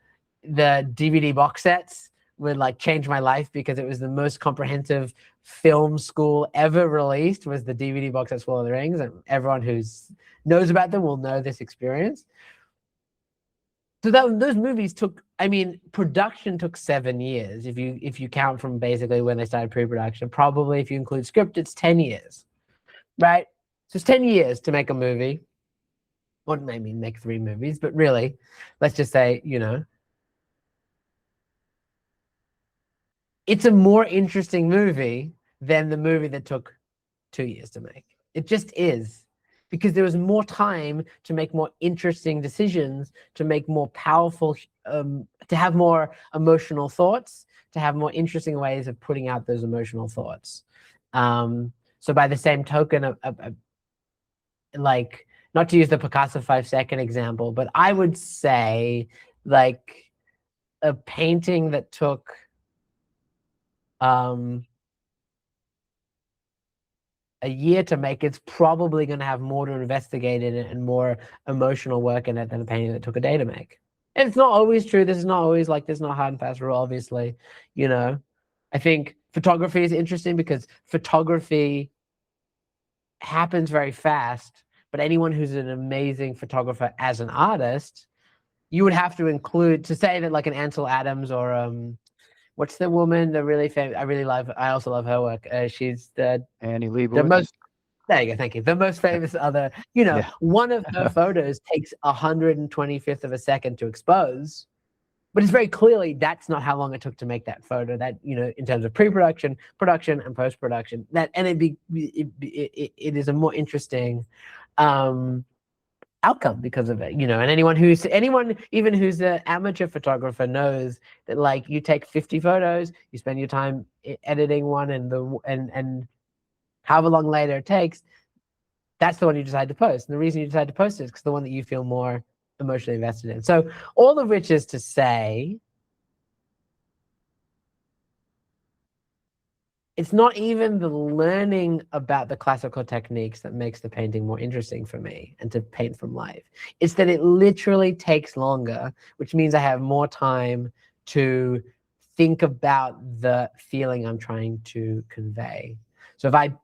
the DVD box sets would like change my life because it was the most comprehensive film school ever released, was the DVD box sets for Lord of the Rings. And everyone who knows about them will know this experience. So those movies took, I mean, production took 7 years. If you count from basically when they started pre-production, probably if you include script, it's 10 years, right? So it's 10 years to make a movie. Or maybe make 3 movies, but really, let's just say, it's a more interesting movie than the movie that took 2 years to make. It just is. Because there was more time to make more interesting decisions, to make more powerful, to have more emotional thoughts, to have more interesting ways of putting out those emotional thoughts. So by the same token, like, not to use the Picasso 5-second example, but I would say like a painting that took a year to make, it's probably going to have more to investigate in it and more emotional work in it than a painting that took a day to make. And it's not always true. This is not always like, there's not hard and fast rule, obviously. I think photography is interesting because photography happens very fast, but anyone who's an amazing photographer as an artist, you would have to include, to say that like an Ansel Adams or what's the woman that really famous? I also love her work. She's Annie the Leibovitz. most, there you go, thank you. The most famous other, Yeah. one of her photos takes 125th of a second to expose, but it's very clearly that's not how long it took to make that photo. That, in terms of pre-production, production, and post-production, it is a more interesting outcome because of it, and anyone even who's an amateur photographer knows that like you take 50 photos, you spend your time editing one, and however long later it takes, that's the one you decide to post. And the reason you decide to post it is because the one that you feel more emotionally invested in. So all of which is to say, it's not even the learning about the classical techniques that makes the painting more interesting for me and to paint from life. It's that it literally takes longer, which means I have more time to think about the feeling I'm trying to convey. So if I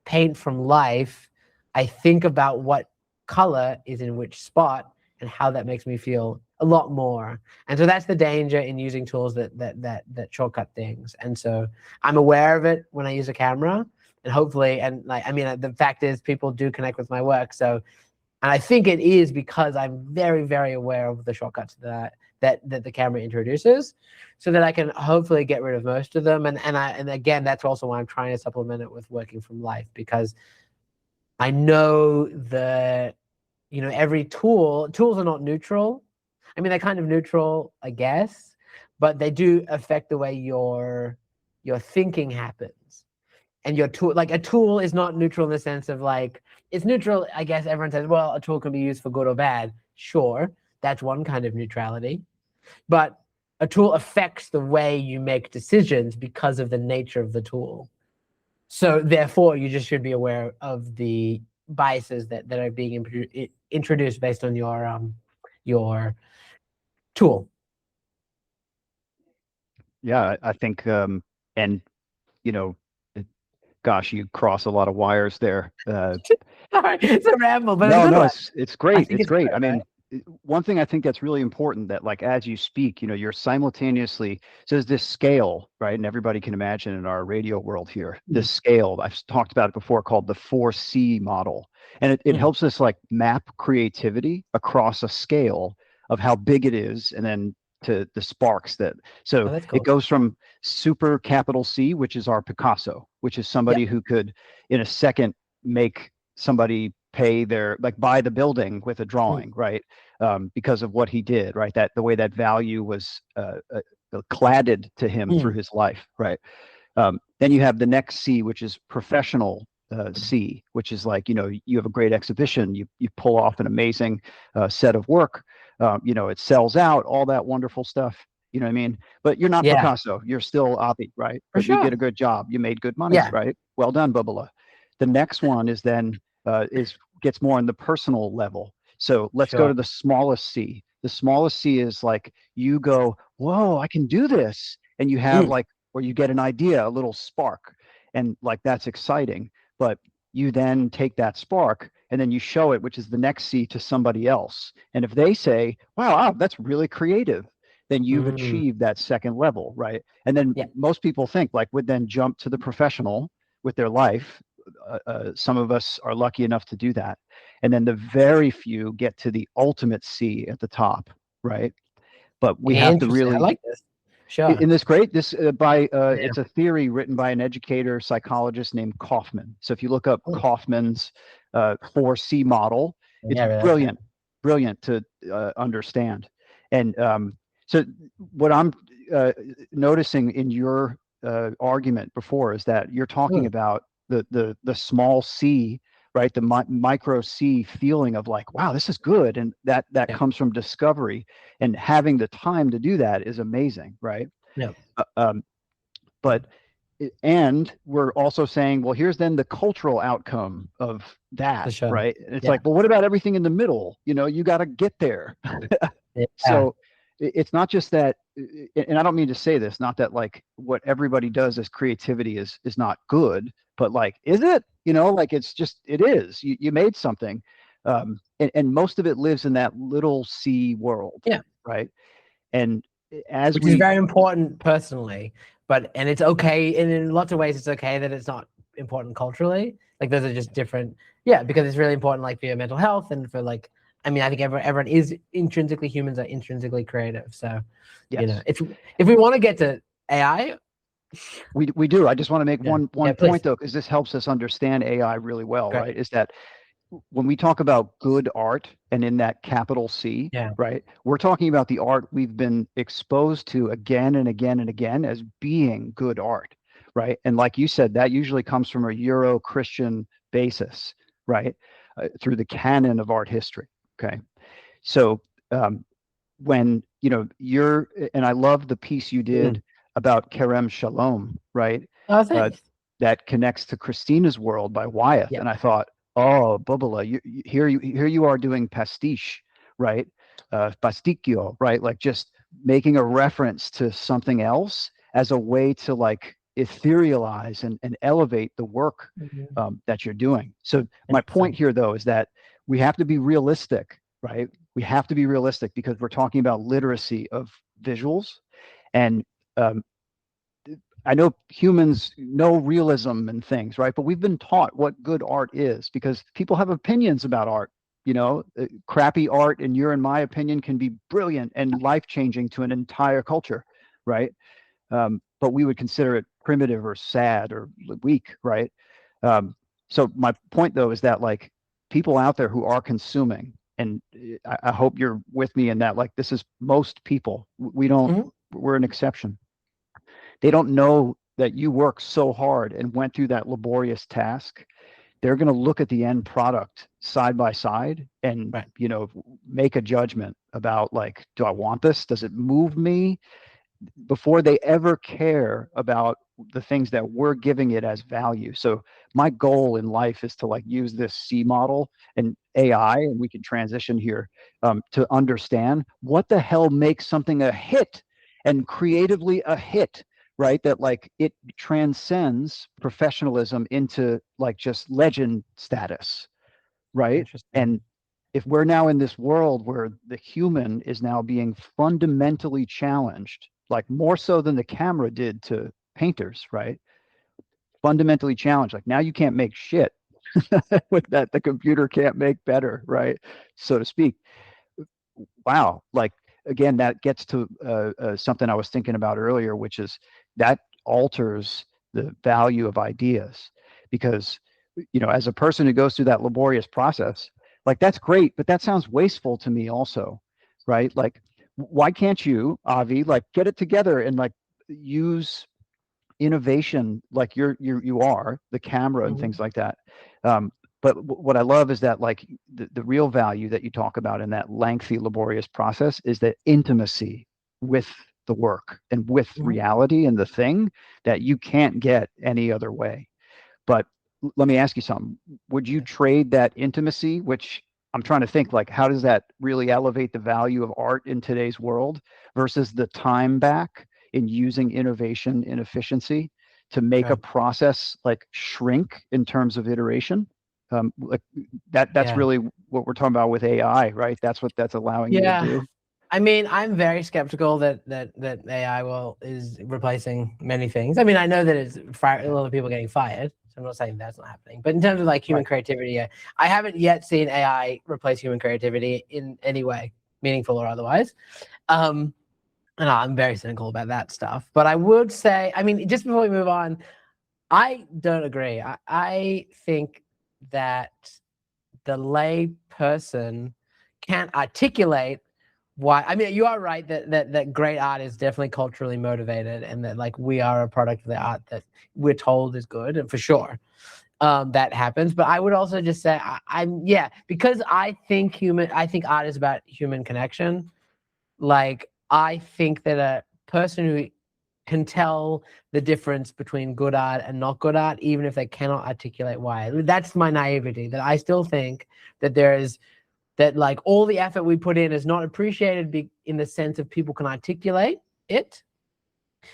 paint from life, I think about what color is in which spot and how that makes me feel a lot more. And so that's the danger in using tools that shortcut things. And so I'm aware of it when I use a camera, and hopefully, and like, I mean, the fact is, people do connect with my work. So, and I think it is because I'm very, very aware of the shortcuts that the camera introduces, so that I can hopefully get rid of most of them. And again, that's also why I'm trying to supplement it with working from life, because I know that, every tools are not neutral. I mean, they're kind of neutral, I guess, but they do affect the way your thinking happens. And your tool, like a tool is not neutral in the sense of like, it's neutral, I guess everyone says, well, a tool can be used for good or bad. Sure, that's one kind of neutrality. But a tool affects the way you make decisions because of the nature of the tool. So therefore, you just should be aware of the biases that are being introduced based on your tool. Yeah, I think, and you know, it- gosh, you cross a lot of wires there. Sorry, it's a ramble, but it's a No, good no, one. it's I great. think It's it's great. I good, right? mean, one thing I think that's really important that like as you speak, you're simultaneously so there's this scale, right? And everybody can imagine in our radio world here, Mm, this scale. I've talked about it before called the 4C model. And it mm. helps us like map creativity across a scale of how big it is and then to the sparks that Oh, so that's it cool. goes from super capital C, which is our Picasso, which is somebody Yep. who could in a second make somebody pay their like buy the building with a Mm, drawing, right? Because of what he did, right? That the way that value was cladded to him through mm, his life, right? Then you have the next C, which is professional C, which is like you have a great exhibition, you pull off an amazing set of work, it sells out, all that wonderful stuff. You know what I mean? But you're not yeah, Picasso. You're still Avi, right? for But you did sure. a good job. You made good money, Yeah, right? Well done, Bubala. The next one is then is gets more on the personal level. So let's go sure. to the smallest C. The smallest C is like you go, whoa, I can do this, and you have Mm, like or you get an idea, a little spark, and like that's exciting. But you then take that spark and then you show it, which is the next C, to somebody else. And if they say, wow, that's really creative, then you've mm, achieved that second level, right? And then yeah, most people think like would then jump to the professional with their life. Some of us are lucky enough to do that. And then the very few get to the ultimate C at the top, right? But we have to interesting. I really like this. Sure. in this great this by Yeah. it's a theory written by an educator psychologist named Kaufman. So if you look up Mm, Kaufman's 4C model, it's yeah, I really like that. brilliant to understand. And so what I'm uh, noticing in your argument before is that you're talking Mm, about the small C, right? The micro C feeling of like, wow, this is good, and that yeah, comes from discovery, and having the time to do that is amazing, right? yeah, Uh, um, but and we're also saying, well, here's then the cultural outcome of for that, sure. right? And it's Yeah, like, well, what about everything in the middle? You got to get there. yeah, So it's not just that, and I don't mean to say this, not that like what everybody does as creativity is not good, but like, is it? Like it's just it is. You made something, and most of it lives in that little C world, yeah. right? And as Which is we very important personally, and it's okay. And in lots of ways, it's okay that it's not important culturally. Like those are just different. Yeah, because it's really important, like for your mental health and for like. I mean, I think everyone is intrinsically humans are intrinsically creative. So, yes, if we want to get to AI, we do. I just want to make yeah, one yeah, point please, though, because this helps us understand AI really well, great, right? Is that when we talk about good art and in that capital C, yeah, right, we're talking about the art we've been exposed to again and again and again as being good art, right? And like you said, that usually comes from a Euro Christian basis, right? Through the canon of art history. Okay. So when you're and I love the piece you mm. did about Kerem Shalom, right? Oh, Uh, thanks, that connects to Christina's World by Wyeth, yeah, and I thought, oh, Bubala, here you are doing pastiche, right? Pasticcio, right? Like just making a reference to something else as a way to like etherealize and elevate the work Mhm. that you're doing. So my point Interesting, here, though, is that we have to be realistic, right? We have to be realistic because we're talking about literacy of visuals, and um, I know humans know realism and things, right? But we've been taught what good art is because people have opinions about art. Crappy art, in your and my opinion, can be brilliant and life changing to an entire culture, right? But we would consider it primitive or sad or weak, right? Um, so my point though is that like people out there who are consuming, and I hope you're with me in that, like this is most people. We don't. Mhm. We're an exception. They don't know that you worked so hard and went through that laborious task. They're going to look at the end product side by side and Right. make a judgment about like, do I want this? Does it move me? Before they ever care about the things that we're giving it as value. So my goal in life is to like use this C model and AI, and we can transition here to understand what the hell makes something a hit and creatively a hit, right? That like it transcends professionalism into like just legend status, right? Interesting. And if we're now in this world where the human is now being fundamentally challenged, like more so than the camera did to painters, right? Fundamentally challenged. Like now you can't make shit with that the computer can't make better, right? So to speak. Wow. Like again, that gets to something I was thinking about earlier, which is that alters the value of ideas because as a person who goes through that laborious process, like that's great, but that sounds wasteful to me also, right? Like why can't you, Avi, like get it together and like use innovation like you are the camera and Mhm. things like that. But what I love is that like the real value that you talk about in that lengthy laborious process is the intimacy with the work and with Mhm. reality and the thing that you can't get any other way. But let me ask you something. Would you Yeah. trade that intimacy, which I'm trying to think like, how does that really elevate the value of art in today's world versus the time back in using innovation and efficiency to make a Right. process like shrink in terms of iteration? Like that's Yeah. really what we're talking about with AI, right? That's what that's allowing you to Yeah. do. I mean, I'm very skeptical that AI is replacing many things. I mean, I know that it's a lot of people getting fired, so I'm not saying that's not happening. But in terms of like human Right. creativity, I haven't yet seen AI replace human creativity in any way, meaningful or otherwise. Um, and I'm very cynical about that stuff. But I would say, I mean, just before we move on, I don't agree. I think that the lay person can't articulate why. I mean, you are right that great art is definitely culturally motivated, and that like we are a product of the art that we're told is good, and for sure that happens. But I would also just say I'm yeah, because I think art is about human connection. Like I think that a person who can tell the difference between good art and not good art, even if they cannot articulate why. That's my naivety. That I still think that there is that like all the effort we put in is not appreciated in the sense of people can articulate it.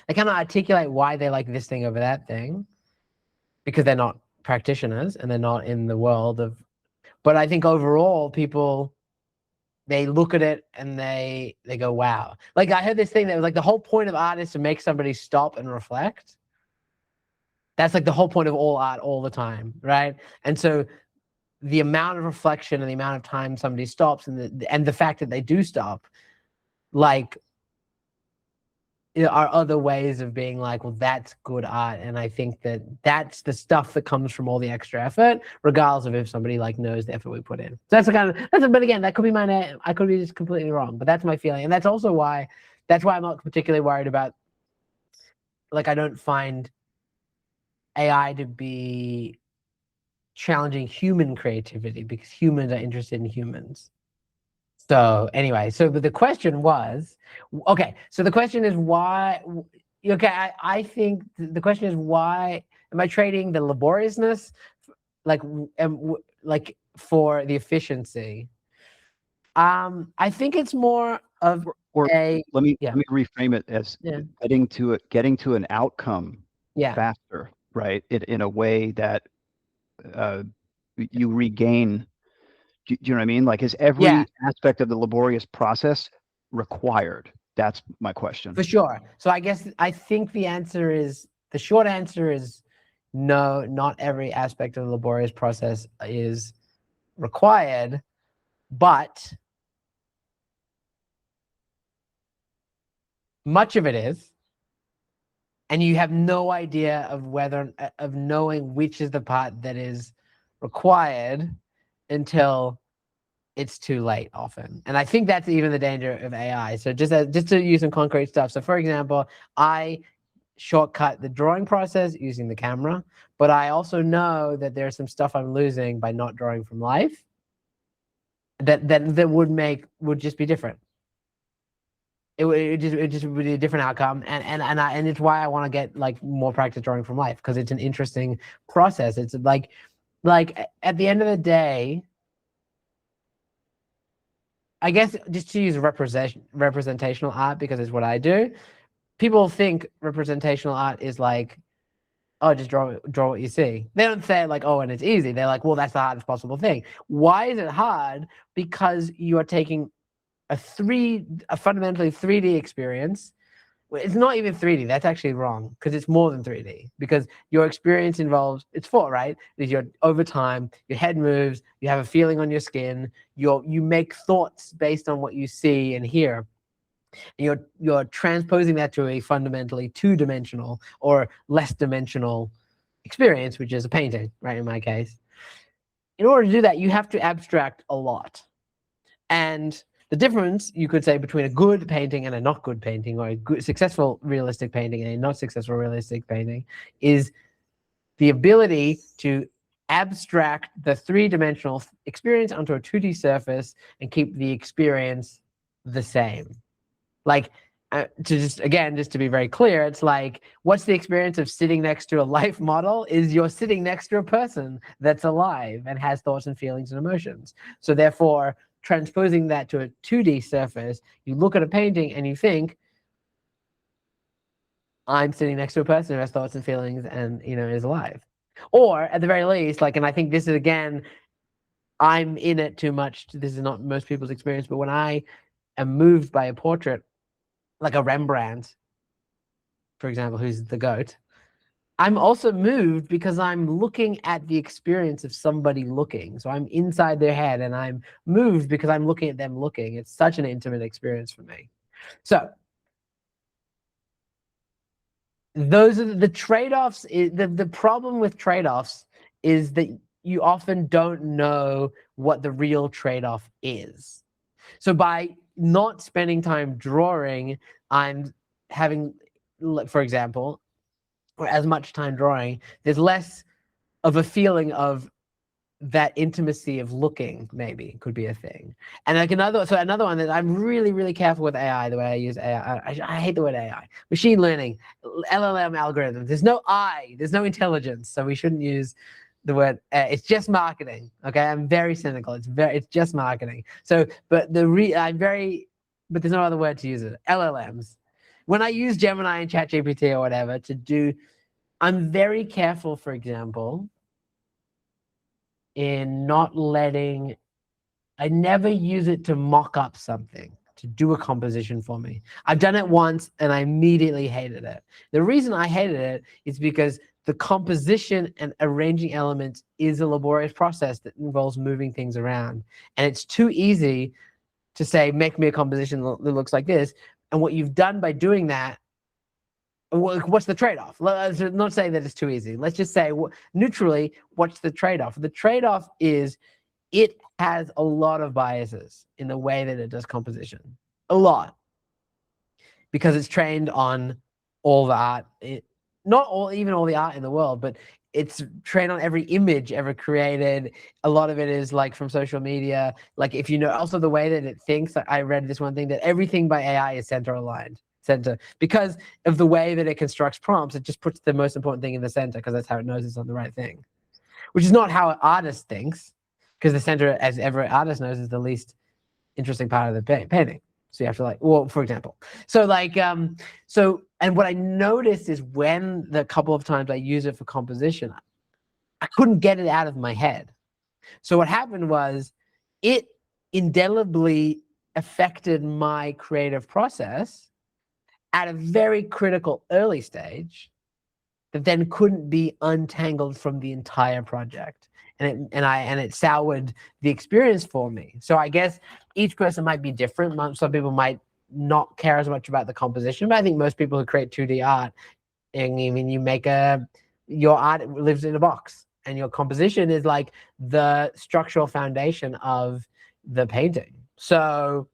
They cannot articulate why they like this thing over that thing because they're not practitioners and they're not in the world of. But I think overall, people they look at it and they go, "Wow!" Like I heard this thing that was like the whole point of art is to make somebody stop and reflect. That's like the whole point of all art all the time, right? And so the amount of reflection and the amount of time somebody stops and the fact that they do stop, like are other ways of being like, well, that's good art. And I think that that's the stuff that comes from all the extra effort, regardless of if somebody like knows the effort we put in. So that's the kind of but again, that could be I could be just completely wrong, but that's my feeling. And that's also why I'm not particularly worried about like I don't find AI to be challenging human creativity because humans are interested in humans. So anyway, but the question was, okay. So the question is why? Okay, I think the question is why am I trading the laboriousness, like, like for the efficiency? I think it's more of Or a let yeah, me reframe it as yeah, getting to an outcome yeah, faster, right? In a way that uh, you regain. Do you know what I mean? Like, is yeah, every aspect of the laborious process required? That's my question. for sure. So I guess I think the answer is The short answer is no, not every aspect of the laborious process is required, but much of it is. And you have no idea of knowing which is the part that is required until it's too late often. And I think that's even the danger of AI. So just to use some concrete stuff. So for example, I shortcut the drawing process using the camera, but I also know that there's some stuff I'm losing by not drawing from life that would just be different. It just would be a different outcome, and it's why I want to get like more practice drawing from life, because it's an interesting process. It's like at the end of the day, I guess, just to use representational art, because it's what I do. People think representational art is like, oh, just draw what you see. They don't say like, oh, and it's easy. They're like, well, that's the hardest possible thing. Why is it hard? Because you are taking a fundamentally 3D experience. Well, it's not even 3D. That's actually wrong, because it's more than 3D. Because your experience involves, it's four, right? Is your over time, your head moves, you have a feeling on your skin, you make thoughts based on what you see and hear. And you're transposing that to a fundamentally two-dimensional or less dimensional experience, which is a painting, right? In my case, in order to do that, you have to abstract a lot. And the difference, you could say, between a good painting and a not good painting, or a good, successful realistic painting and a not successful realistic painting, is the ability to abstract the three-dimensional experience onto a 2D surface and keep the experience the same. Like, just to be very clear, it's like, what's the experience of sitting next to a life model? Is you're sitting next to a person that's alive and has thoughts and feelings and emotions. So therefore, transposing that to a 2D surface, you look at a painting and you think, I'm sitting next to a person who has thoughts and feelings and, is alive. Or at the very least, like, and I think this is, again, I'm in it too much. This is not most people's experience, but when I am moved by a portrait, like a Rembrandt, for example, who's the GOAT, I'm also moved because I'm looking at the experience of somebody looking. So I'm inside their head and I'm moved because I'm looking at them looking. It's such an intimate experience for me. So those are the trade-offs. The problem with trade-offs is that you often don't know what the real trade-off is. So by not spending time drawing, I'm having, for example, or as much time drawing, there's less of a feeling of that intimacy of looking, maybe could be a thing. And like another one that I'm really, really careful with AI, the way I use AI. I hate the word AI. Machine learning, LLM algorithms. There's no there's no intelligence. So we shouldn't use the word, it's just marketing. Okay. I'm very cynical. It's just marketing. So, but there's no other word to use it. LLMs. When I use Gemini and ChatGPT or whatever to do, I'm very careful, for example, in not letting, I never use it to mock up something, to do a composition for me. I've done it once and I immediately hated it. The reason I hated it is because the composition and arranging elements is a laborious process that involves moving things around. And it's too easy to say, make me a composition that looks like this. And what you've done by doing that, what's the trade-off? Let's not say that it's too easy. Let's just say, neutrally, what's the trade-off? The trade-off is it has a lot of biases in the way that it does composition. A lot. Because it's trained on all the art, even all the art in the world, but it's trained on every image ever created. A lot of it is like from social media. Like, if you know, also the way that it thinks, I read this one thing, that everything by AI is center aligned. Because of the way that it constructs prompts, it just puts the most important thing in the center, because that's how it knows it's on the right thing, which is not how an artist thinks, because the center, as every artist knows, is the least interesting part of the painting. So you have to for example, and what I noticed is when the couple of times I use it for composition, I couldn't get it out of my head. So what happened was, it indelibly affected my creative process at a very critical early stage, that then couldn't be untangled from the entire project. And it soured the experience for me. So I guess each person might be different. Some people might not care as much about the composition, but I think most people who create 2D art, and I mean, your art lives in a box, and your composition is like the structural foundation of the painting. So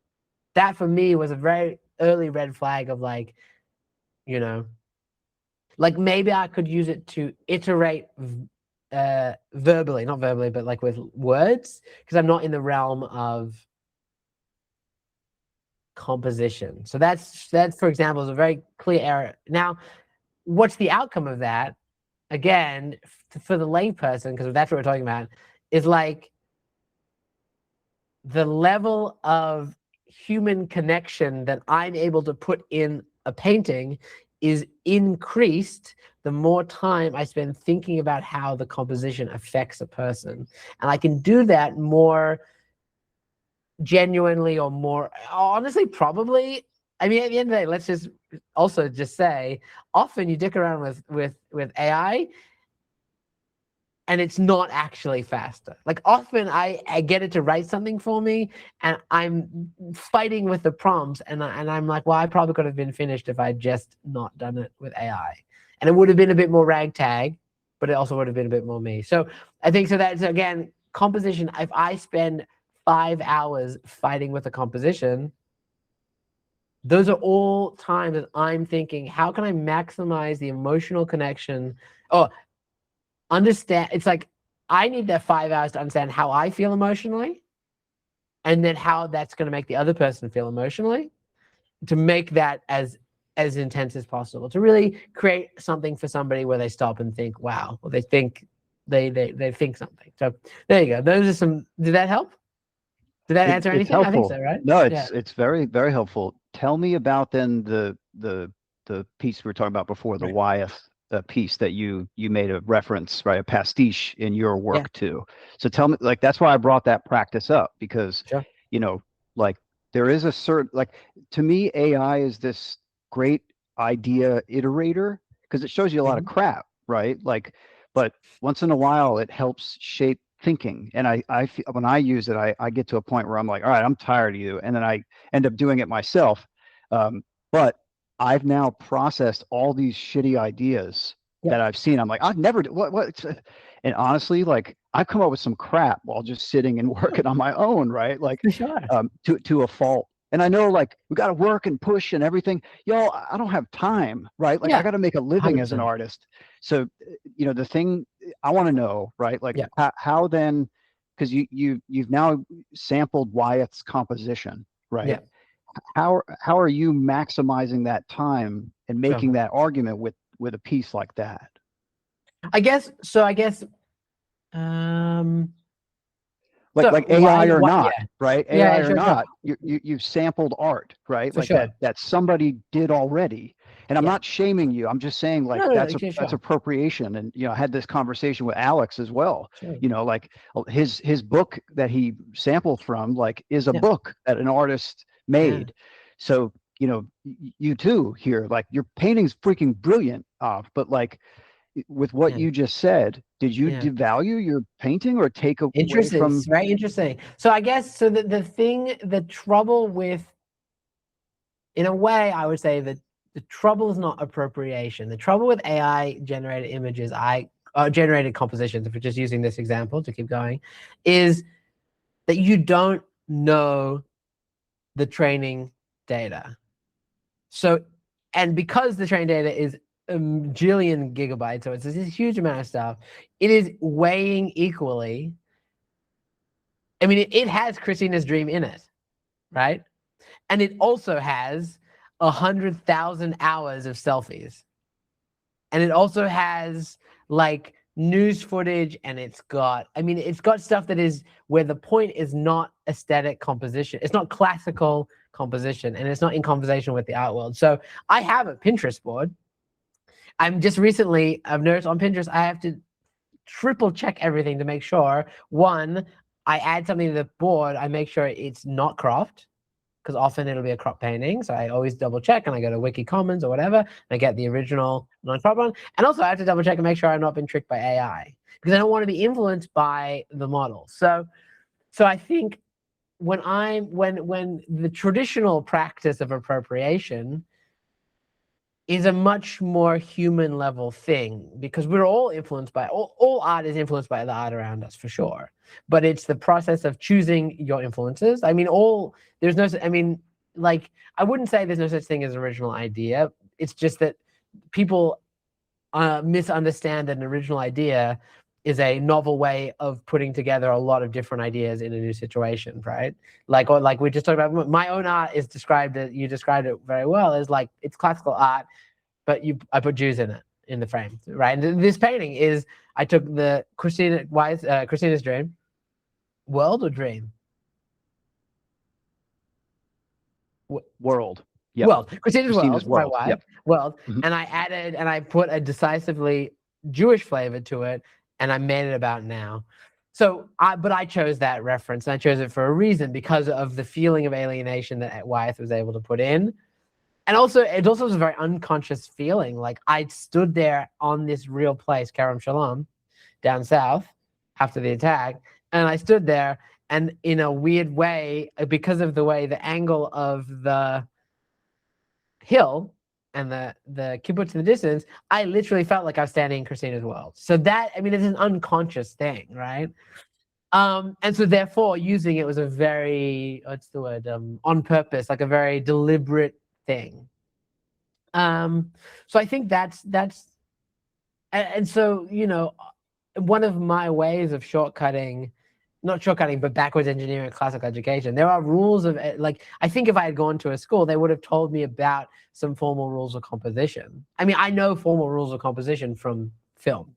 that for me was a very early red flag of like, you know, like maybe I could use it to iterate verbally, not verbally, but like with words, because I'm not in the realm of composition. So that, for example, is a very clear error. Now, what's the outcome of that? Again, for the layperson, because that's what we're talking about, is like the level of human connection that I'm able to put in a painting is increased the more time I spend thinking about how the composition affects a person. And I can do that more genuinely, or more honestly, probably. I mean, at the end of the day, let's just also just say, often you dick around with AI, and it's not actually faster. Like often I get it to write something for me, and I'm fighting with the prompts, and I'm like, well, I probably could have been finished if I'd just not done it with AI. And it would have been a bit more ragtag, but it also would have been a bit more me. So I think, so that's, again, composition. If I spend 5 hours fighting with a composition, those are all times that I'm thinking, how can I maximize the emotional connection? Oh, understand, it's like I need that 5 hours to understand how I feel emotionally, and then how that's going to make the other person feel emotionally, to make that as intense as possible, to really create something for somebody where they stop and think, wow, or they think they think something. So there you go. Those are some. Did that help? Did that answer It's anything? I think so, helpful. right? No, Yeah. it's very, very helpful. Tell me about then the piece we were talking about before, the Right. Wyeth piece that you made a reference, right? A pastiche in your Yeah. work too. So tell me, like, that's why I brought that practice up, because, Sure. you know, like there is a certain, like, to me, AI is this great idea iterator because it shows you a lot of Mhm. crap, right? Like, but once in a while it helps shape thinking. And when I use it, I get to a point where I'm like, all right, I'm tired of you. And then I end up doing it myself. But I've now processed all these shitty ideas Yep. that I've seen. I'm like, I've never, what, and honestly, like I've come up with some crap while just sitting and working on my own, right? Like, For sure. to a fault. And I know, like, we got to work and push and everything. Yo, I don't have time, right? Like, I Yeah. got to make a living as an 100%. artist. So, the thing I want to know, right? Like, Yeah. how then, because you've now sampled Wyatt's composition, right? Yeah. How are you maximizing that time and Sure. making that argument with a piece like that? I guess so. I guess. Um. Like Why? AI or What? not, Yeah. right? Yeah. AI Yeah. or Sure. Sure. not, you've sampled art, right? For Like sure. that somebody did already. And I'm Yeah. not shaming you. I'm just saying, like, No. No. No. that's Sure. Sure. appropriation. And I had this conversation with Alex as well. Sure. Like his book that he sampled from, like, is a Yeah. book that an artist Yeah. made. So you too here, like your painting's freaking brilliant, but like with what Yeah. you just said, did you Yeah. devalue your painting or take away Interesting. It's from? very interesting. So I guess, so the trouble with, in a way, I would say that the trouble is not appropriation. The trouble with AI generated images, generated compositions, if we're just using this example to keep going, is that you don't know the training data. So, and because the training data is a jillion gigabytes, so it's this huge amount of stuff, it is weighing equally. I mean, it has Christina's dream in it, right? And it also has 100,000 hours of selfies. And it also has like news footage, and it's got stuff that is where the point is not aesthetic composition. It's not classical composition, and it's not in conversation with the art world. So I have a Pinterest board. I've noticed on Pinterest, I have to triple check everything to make sure, one, I add something to the board, I make sure it's not cropped. because often it'll be a crop painting. So I always double check, and I go to Wiki Commons or whatever, and I get the original non-crop one. And also I have to double check and make sure I'm not being tricked by AI, because I don't want to be influenced by the model. So I think when the traditional practice of appropriation is a much more human level thing, because we're all influenced by all art is influenced by the art around us, for sure, but it's the process of choosing your influences. I mean, like, I wouldn't say there's no such thing as original idea. It's just that people misunderstand that an original idea is a novel way of putting together a lot of different ideas in a new situation, right? Like we just talked about, my own art is described as, you described it very well, as like, it's classical art, but I put Jews in it, in the frame, right? And this painting is, I took the Christina's Dream, world or dream? World. Yep. World. Christina's World, my wife. Yep. World. And I put a decisively Jewish flavor to it, and I made it about now. So I chose that reference, and I chose it for a reason, because of the feeling of alienation that Wyeth was able to put in. And also, it also was a very unconscious feeling. Like, I stood there on this real place, Kerem Shalom, down south, after the attack, and I stood there, and in a weird way, because of the way the angle of the hill and the kibbutz in the distance, I literally felt like I was standing in Christina's World. So that, I mean, it's an unconscious thing, right? And so therefore, using it was a very, what's the word, on purpose, like a very deliberate thing. So I think that's and so, you know, one of my ways of not shortcutting, but backwards engineering classical education, there are rules of, like, I think if I had gone to a school, they would have told me about some formal rules of composition. I mean, I know formal rules of composition from film.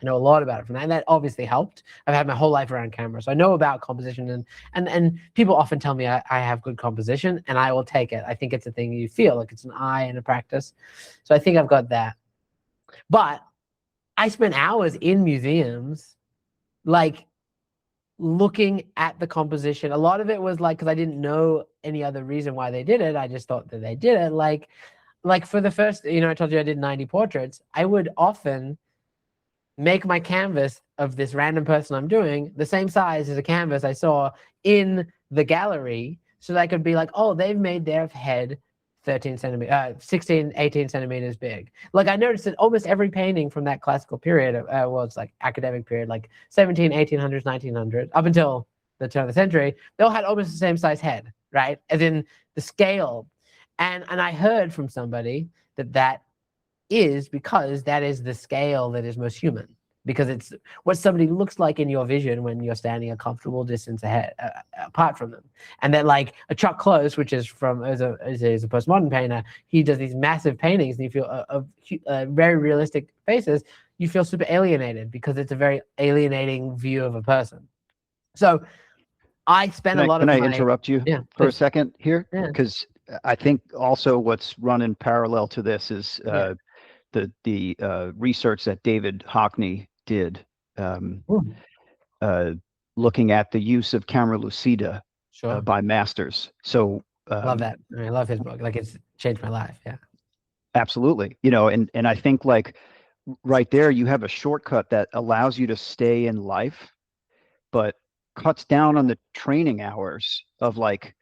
I know a lot about it from that, and that obviously helped. I've had my whole life around camera, so I know about composition, and people often tell me I have good composition, and I will take it. I think it's a thing you feel, like it's an eye and a practice. So I think I've got that. But I spent hours in museums, like, looking at the composition. A lot of it was like, because I didn't know any other reason why they did it. I just thought that they did it. Like for the first, you know, I told you I did 90 portraits. I would often make my canvas of this random person I'm doing the same size as a canvas I saw in the gallery, so that I could be like, oh, they've made their head 16, 18 centimeters big. Like, I noticed that almost every painting from that classical period, well, it's like academic period, like 1800s, 1900s, up until the turn of the century, they all had almost the same size head, right? As in the scale. And I heard from somebody that is because that is the scale that is most human, because it's what somebody looks like in your vision when you're standing a comfortable distance ahead, apart from them. And then, like, a Chuck Close, which is from as a postmodern painter, he does these massive paintings, and you feel of very realistic faces. You feel super alienated, because it's a very alienating view of a person. So I spent a lot of Can I interrupt you for a second here? Yeah. Because I think also what's run in parallel to this is the research that David Hockney did, looking at the use of camera lucida by masters. So love that. I love his book. Like, it's changed my life. Yeah, absolutely. You know, and I think, like, right there, you have a shortcut that allows you to stay in life, but cuts down on the training hours of, like,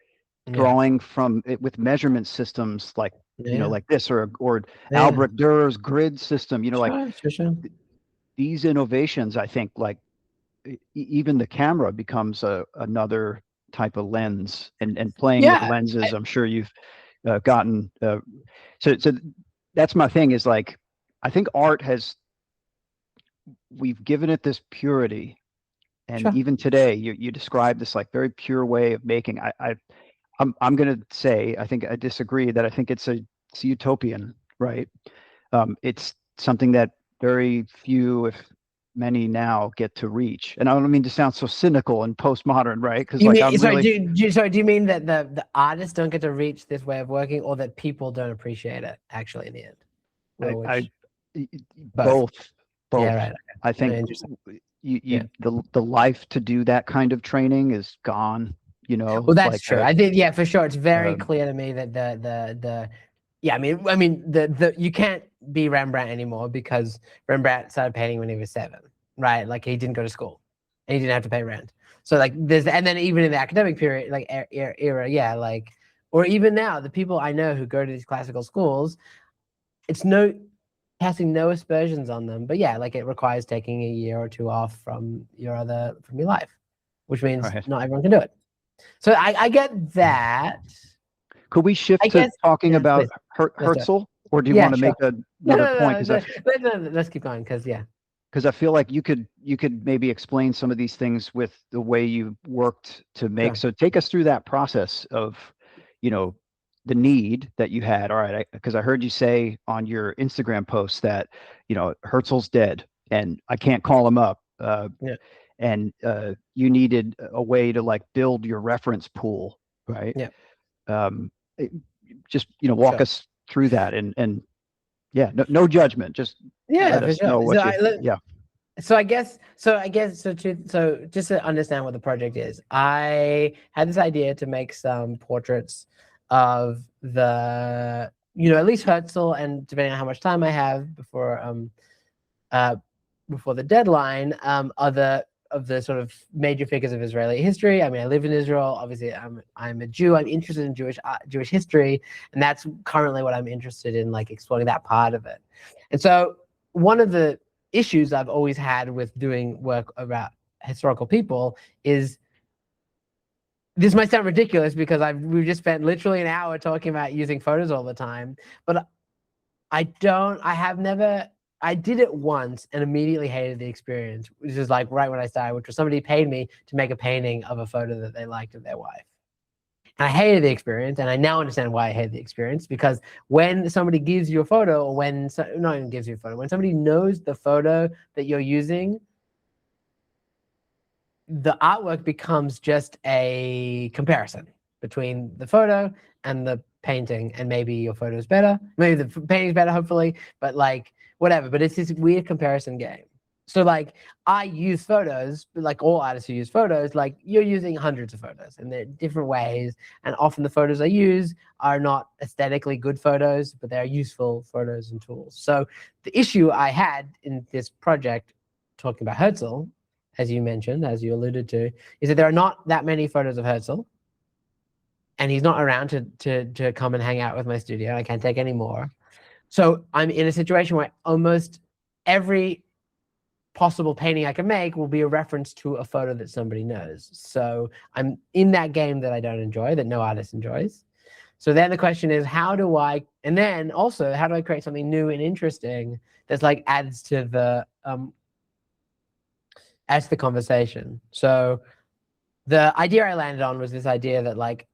drawing from it with measurement systems, like, you know, like this, or Albrecht Dürer's grid system, you know, like these innovations. I think, like, even the camera becomes another type of lens, and playing with lenses. I'm sure you've gotten so that's my thing, is, like, I think art we've given it this purity, and even today you describe this, like, very pure way of making. I'm going to say, I think I disagree, that I think it's utopian, right? It's something that very few, if many, now get to reach. And I don't mean to sound so cynical and postmodern, right? Because, like, do you mean that the artists don't get to reach this way of working, or that people don't appreciate it actually in the end? Both. Yeah, right. I think the life to do that kind of training is gone. Well, that's like true. I think, yeah, for sure. It's very um, clear to me that yeah, I mean, the you can't be Rembrandt anymore because Rembrandt started painting when he was 7, right? Like he didn't go to school, and he didn't have to pay rent. So like there's, and then even in the academic period, like era, yeah, like, or even now, the people I know who go to these classical schools, it's no casting no aspersions on them, but yeah, like it requires taking a year or two off from your life, which means right. not everyone can do it. So I get that. Could we shift I to guess, talking yeah, about please, let's do it. Herzl, or do you Yeah, want to sure. make No, another no, point? no, let's keep going because yeah, Because I feel like you could maybe explain some of these things with the way you worked to make. sure. So take us through that process of, you know, the need that you had. All right, because I heard you say on your Instagram post that, Herzl's dead and I can't call him up. Yeah, And you needed a way to like build your reference pool, right? yeah, Um, it- just walk sure. us through that, and yeah, no judgment. Just Yeah, let for us sure. know So what you. Yeah. so just to understand what the project is, I had this idea to make some portraits of at least Herzl, and depending on how much time I have uh before the deadline, other of the sort of major figures of Israeli history. I mean, I live in Israel. Obviously, I'm a Jew. I'm interested in Jewish history, and that's currently what I'm interested in, like exploring that part of it. And so, one of the issues I've always had with doing work about historical people is, this might sound ridiculous because we've just spent literally an hour talking about using photos all the time, but I have never, I did it once and immediately hated the experience, which is like right when I started, which was somebody paid me to make a painting of a photo that they liked of their wife. And I hated the experience, and I now understand why I hated the experience, because when somebody gives you a photo, or not even gives you a photo, when somebody knows the photo that you're using, the artwork becomes just a comparison between the photo and the painting, and maybe your photo is better, maybe the painting's better, hopefully, but like whatever. But it's this weird comparison game. So like I use photos, like all artists who use photos, like you're using hundreds of photos and they're different ways. And often the photos I use are not aesthetically good photos, but they're useful photos and tools. So the issue I had in this project, talking about Herzl, as you mentioned, as you alluded to, is that there are not that many photos of Herzl, and he's not around to come and hang out with my studio. I can't take any more. So I'm in a situation where almost every possible painting I can make will be a reference to a photo that somebody knows. So I'm in that game that I don't enjoy, that no artist enjoys. So then the question is, and then also, how do I create something new and interesting that's like adds to the conversation? So the idea I landed on was this idea that like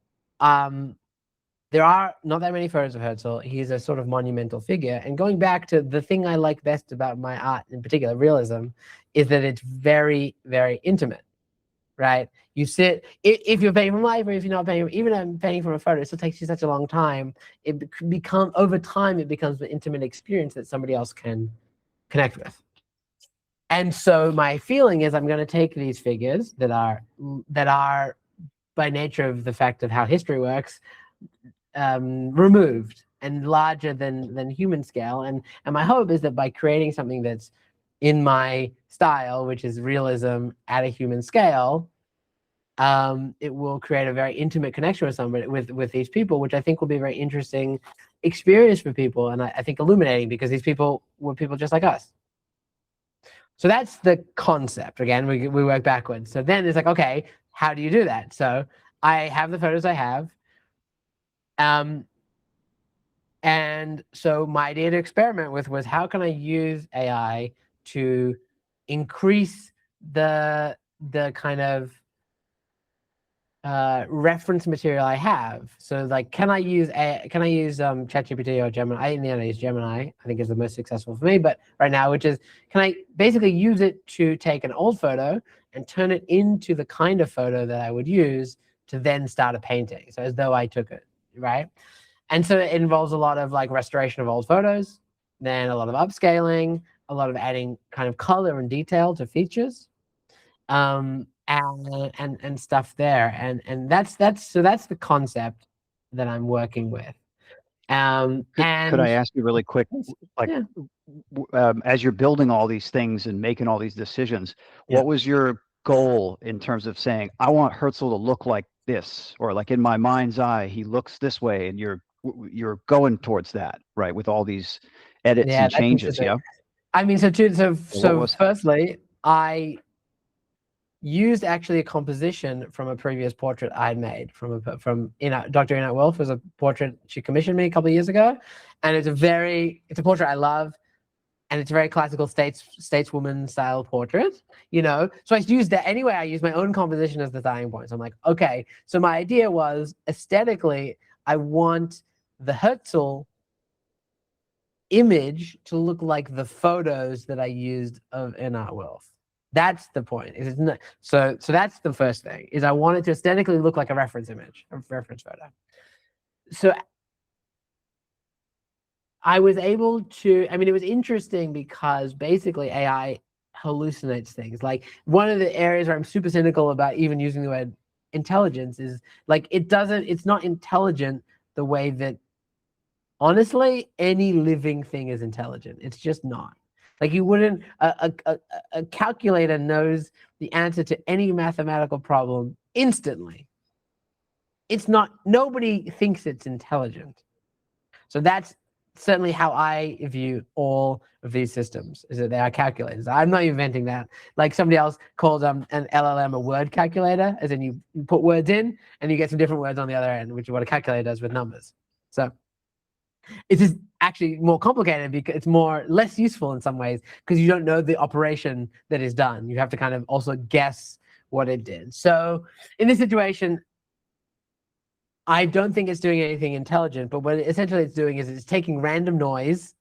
there are not that many photos of Herzl. He's a sort of monumental figure. And going back to the thing I like best about my art, in particular realism, is that it's very, very intimate, right? You sit, if you're painting from life, or if you're not painting, even if I'm painting from a photo, it still takes you such a long time. Over time, it becomes an intimate experience that somebody else can connect with. And so my feeling is I'm going to take these figures that are by nature of the fact of how history works, removed and larger than human scale. And my hope is that by creating something that's in my style, which is realism at a human scale, it will create a very intimate connection with somebody, with these people, which I think will be a very interesting experience for people, and I think illuminating, because these people were people just like us. So that's the concept. Again, we work backwards. So then it's like, okay, how do you do that? So I have the photos I have. And so my idea to experiment with was, how can I use AI to increase the kind of reference material I have? So like, can I use ChatGPT or Gemini? In the end, I use Gemini. I think is the most successful for me. But right now, which is, can I basically use it to take an old photo and turn it into the kind of photo that I would use to then start a painting? So as though I took it, right? And so it involves a lot of like restoration of old photos, then a lot of upscaling, a lot of adding kind of color and detail to features. and stuff there, and that's the concept that I'm working with. Could I And ask you really quick, like, yeah, as you're building all these things and making all these decisions, yeah. what was your goal in terms of saying, I want Herzl to look like this, or like in my mind's eye, he looks this way, and you're going towards that, right? With all these edits Yeah, and that's changes, interesting. yeah? I mean, Or what so was firstly, I used actually a composition from a previous portrait I'd made from Dr. Ina Wilf was a portrait she commissioned me a couple of years ago, and it's a portrait I love, and it's a very classical stateswoman style portrait, So I used that anyway. I used my own composition as the starting point. So I'm like, okay. So my idea was aesthetically, I want the Herzl image to look like the photos that I used of Ina Wilf. That's the point. So that's the first thing, is I want it to aesthetically look like a reference image, a reference photo. So I was able to, I mean, it was interesting because basically AI hallucinates things. Like, one of the areas where I'm super cynical about even using the word intelligence is, like, it's not intelligent the way that, honestly, any living thing is intelligent. It's just not. Like, you wouldn't, a calculator knows the answer to any mathematical problem instantly. It's not, nobody thinks it's intelligent. So that's certainly how I view all of these systems, is that they are calculators. I'm not inventing that. Like, somebody else called an LLM a word calculator, as in you put words in and you get some different words on the other end, which is what a calculator does with numbers. So it is actually more complicated because it's less useful in some ways, because you don't know the operation that is done. You have to kind of also guess what it did. So in this situation, I don't think it's doing anything intelligent, but what essentially it's doing is it's taking random noise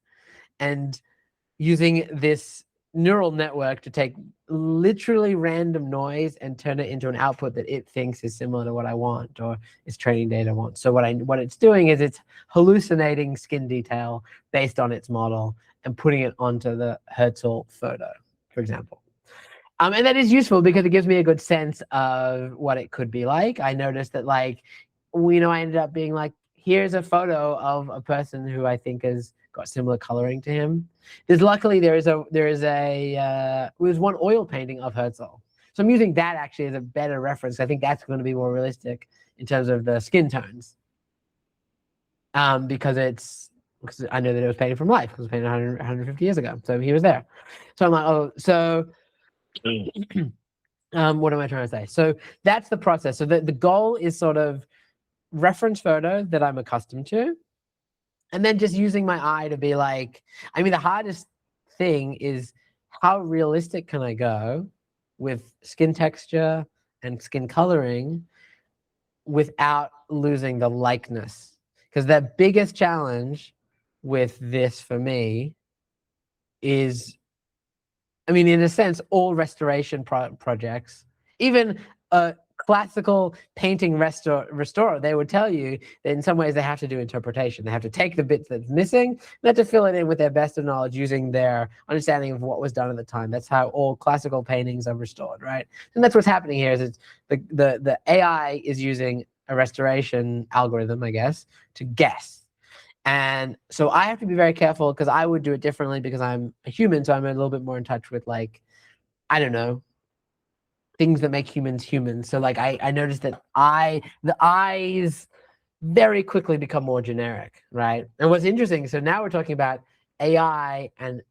and using this neural network to take literally random noise and turn it into an output that it thinks is similar to what I want, or its training data wants. So what it's doing is it's hallucinating skin detail based on its model and putting it onto the Herzl photo, for example. And that is useful because it gives me a good sense of what it could be like. I noticed that, like, I ended up being like, here's a photo of a person who I think has got similar coloring to him. There's one oil painting of Herzl. So I'm using that actually as a better reference. I think that's going to be more realistic in terms of the skin tones. Because I know that it was painted from life, because it was painted 150 years ago. So he was there. So I'm like, oh, so what am I trying to say? So that's the process. So the goal is sort of reference photo that I'm accustomed to, and then just using my eye to be like, I mean, the hardest thing is, how realistic can I go with skin texture and skin coloring without losing the likeness? Because the biggest challenge with this for me is, I mean, in a sense, all restoration projects, even a classical painting restorer, they would tell you that in some ways they have to do interpretation. They have to take the bits that's missing, and they have to fill it in with their best of knowledge using their understanding of what was done at the time. That's how all classical paintings are restored, right? And that's what's happening here. Is it's the AI is using a restoration algorithm, I guess, to guess. And so I have to be very careful, because I would do it differently because I'm a human. So I'm a little bit more in touch with, like, I don't know, things that make humans human. So, like, I noticed that the eyes very quickly become more generic, right? And what's interesting, so now we're talking about AI, and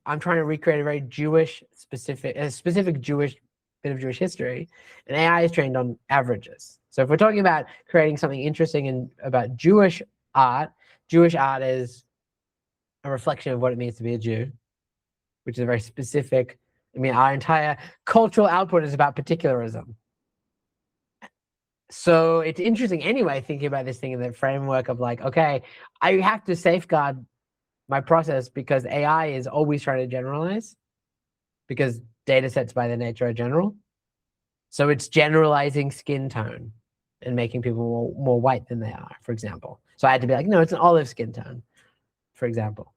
I'm trying to recreate a very specific Jewish bit of Jewish history, and AI is trained on averages. So if we're talking about creating something interesting about Jewish art is a reflection of what it means to be a Jew, which is a very specific. I mean, our entire cultural output is about particularism. So it's interesting anyway, thinking about this thing in the framework of, like, okay, I have to safeguard my process because AI is always trying to generalize, because data sets by their nature are general. So it's generalizing skin tone and making people more white than they are, for example. So I had to be like, no, it's an olive skin tone, for example.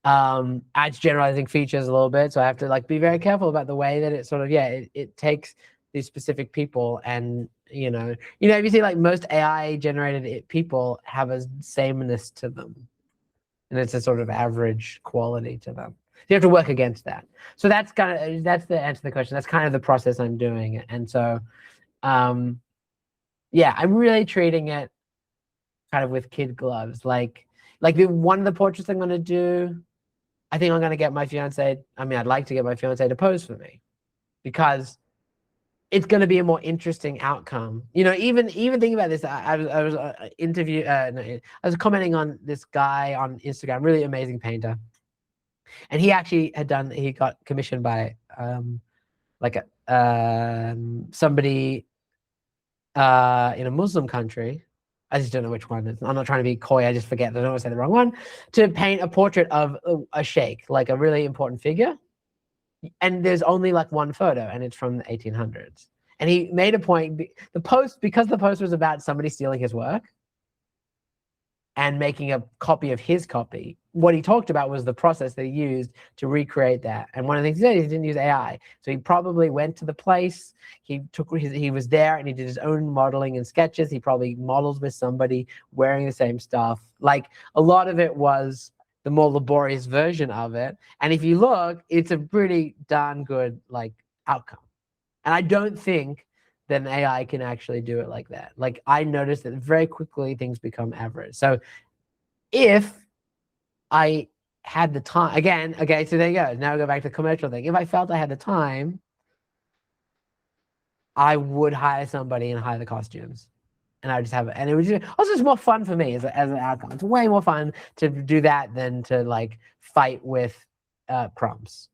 It's generalizing features a little bit. So I have to, like, be very careful about the way that it sort of, it takes these specific people, and if you see like most AI generated people have a sameness to them, and it's a sort of average quality to them. So you have to work against that. So that's the answer to the question. That's kind of the process I'm doing, and so yeah, I'm really treating it kind of with kid gloves. Like one of the portraits I'm going to do, I think I'm going to get my fiance. I mean, I'd like to get my fiance to pose for me, because it's going to be a more interesting outcome. Even think about this. I was no, I was commenting on this guy on Instagram, really amazing painter, and he actually he got commissioned by like somebody in a Muslim country. I just don't know which one. I'm not trying to be coy. I just forget. I don't want to say the wrong one. To paint a portrait of a sheikh, like a really important figure. And there's only like one photo, and it's from the 1800s. And he made a point. Because the post was about somebody stealing his work and making a copy of his copy, what he talked about was the process that he used to recreate that. And one of the things he said is he didn't use AI. So he probably went to the place, he was there, and he did his own modeling and sketches. He probably models with somebody wearing the same stuff. Like, a lot of it was the more laborious version of it. And if you look, it's a pretty darn good like outcome. And I don't think that an AI can actually do it like that. Like, I noticed that very quickly things become average. So if I had the time, again, okay, so there you go. Now we go back to the commercial thing. If I felt I had the time, I would hire somebody and hire the costumes. And I would just have it. And it was just more fun for me as an outcome. It's way more fun to do that than to like fight with prompts.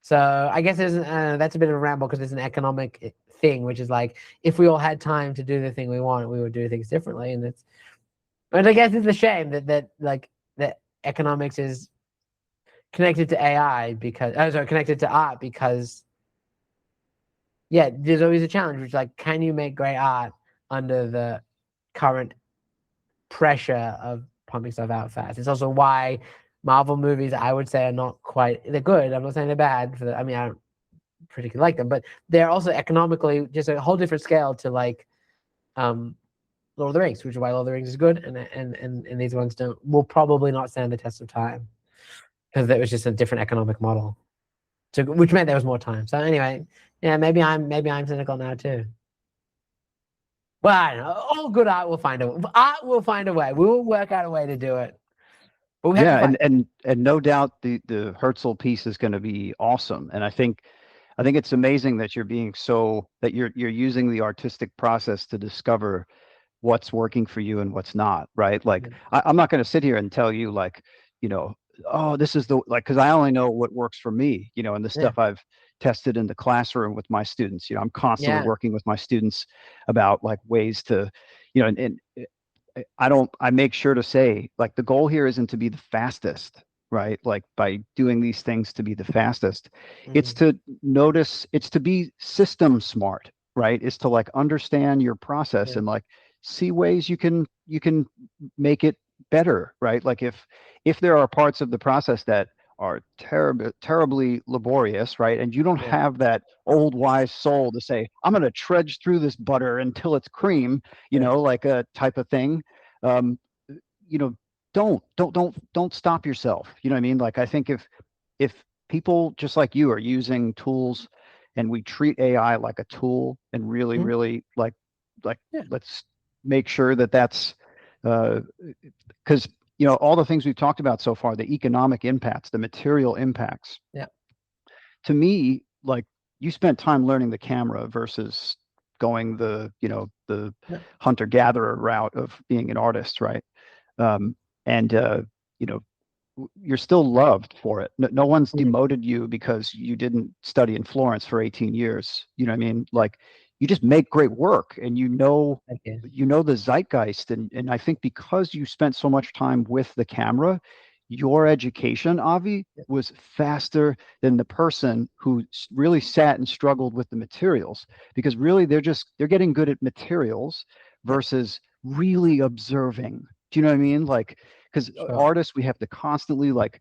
So I guess that's a bit of a ramble, because it's an economic thing, which is like, if we all had time to do the thing we want, we would do things differently. And I guess it's a shame that economics is connected to AI connected to art, because yeah, there's always a challenge, which is like, can you make great art under the current pressure of pumping stuff out fast? It's also why Marvel movies, I would say, are not they're good. I'm not saying they're bad. I don't particularly like them, but they're also economically just a whole different scale to like Lord of the Rings, which is why Lord of the Rings is good, and these ones will probably not stand the test of time, because it was just a different economic model. So, which meant there was more time. So anyway, yeah, maybe I'm cynical now too. Well, I don't know. All good art will find a way. We will work out a way to do it. But we have to Yeah, fight. and no doubt the Herzl piece is going to be awesome. And I think it's amazing that you're using the artistic process to discover what's working for you and what's not, right? Like, Yeah. I'm not going to sit here and tell you like, you know, oh, this is because I only know what works for me, and the Yeah. stuff I've tested in the classroom with my students. I'm constantly Yeah. working with my students about like ways to, and I make sure to say, like, the goal here isn't to be the fastest, right? Like, by doing these things to be the fastest, it's Mm. to it's to be system smart, right? It's to like understand your process Yeah. and like see ways you can make it better, right? Like, if there are parts of the process that are terribly laborious, right? And you don't Yeah. have that old wise soul to say, I'm going to trudge through this butter until it's cream, Yeah. like a type of thing. um, you know, don't stop yourself. You know what I mean? Like, I think if people just like you are using tools, and we treat AI like a tool, and really, Mm. really like Yeah. let's make sure that that's because all the things we've talked about so far, the economic impacts, the material impacts. Yeah. To me, like, you spent time learning the camera versus going the Yeah. hunter gatherer route of being an artist, right? And you know you're still loved for it. No one's Mm. demoted you because you didn't study in Florence for 18 years. You know what I mean? Yeah. Like, you just make great work, and Thank you. the zeitgeist. And I think because you spent so much time with the camera, your education, Avi, Yeah. was faster than the person who really sat and struggled with the materials, because really they're getting good at materials Yeah. versus really observing. Do you know what I mean? Like, because Sure. artists, we have to constantly, like,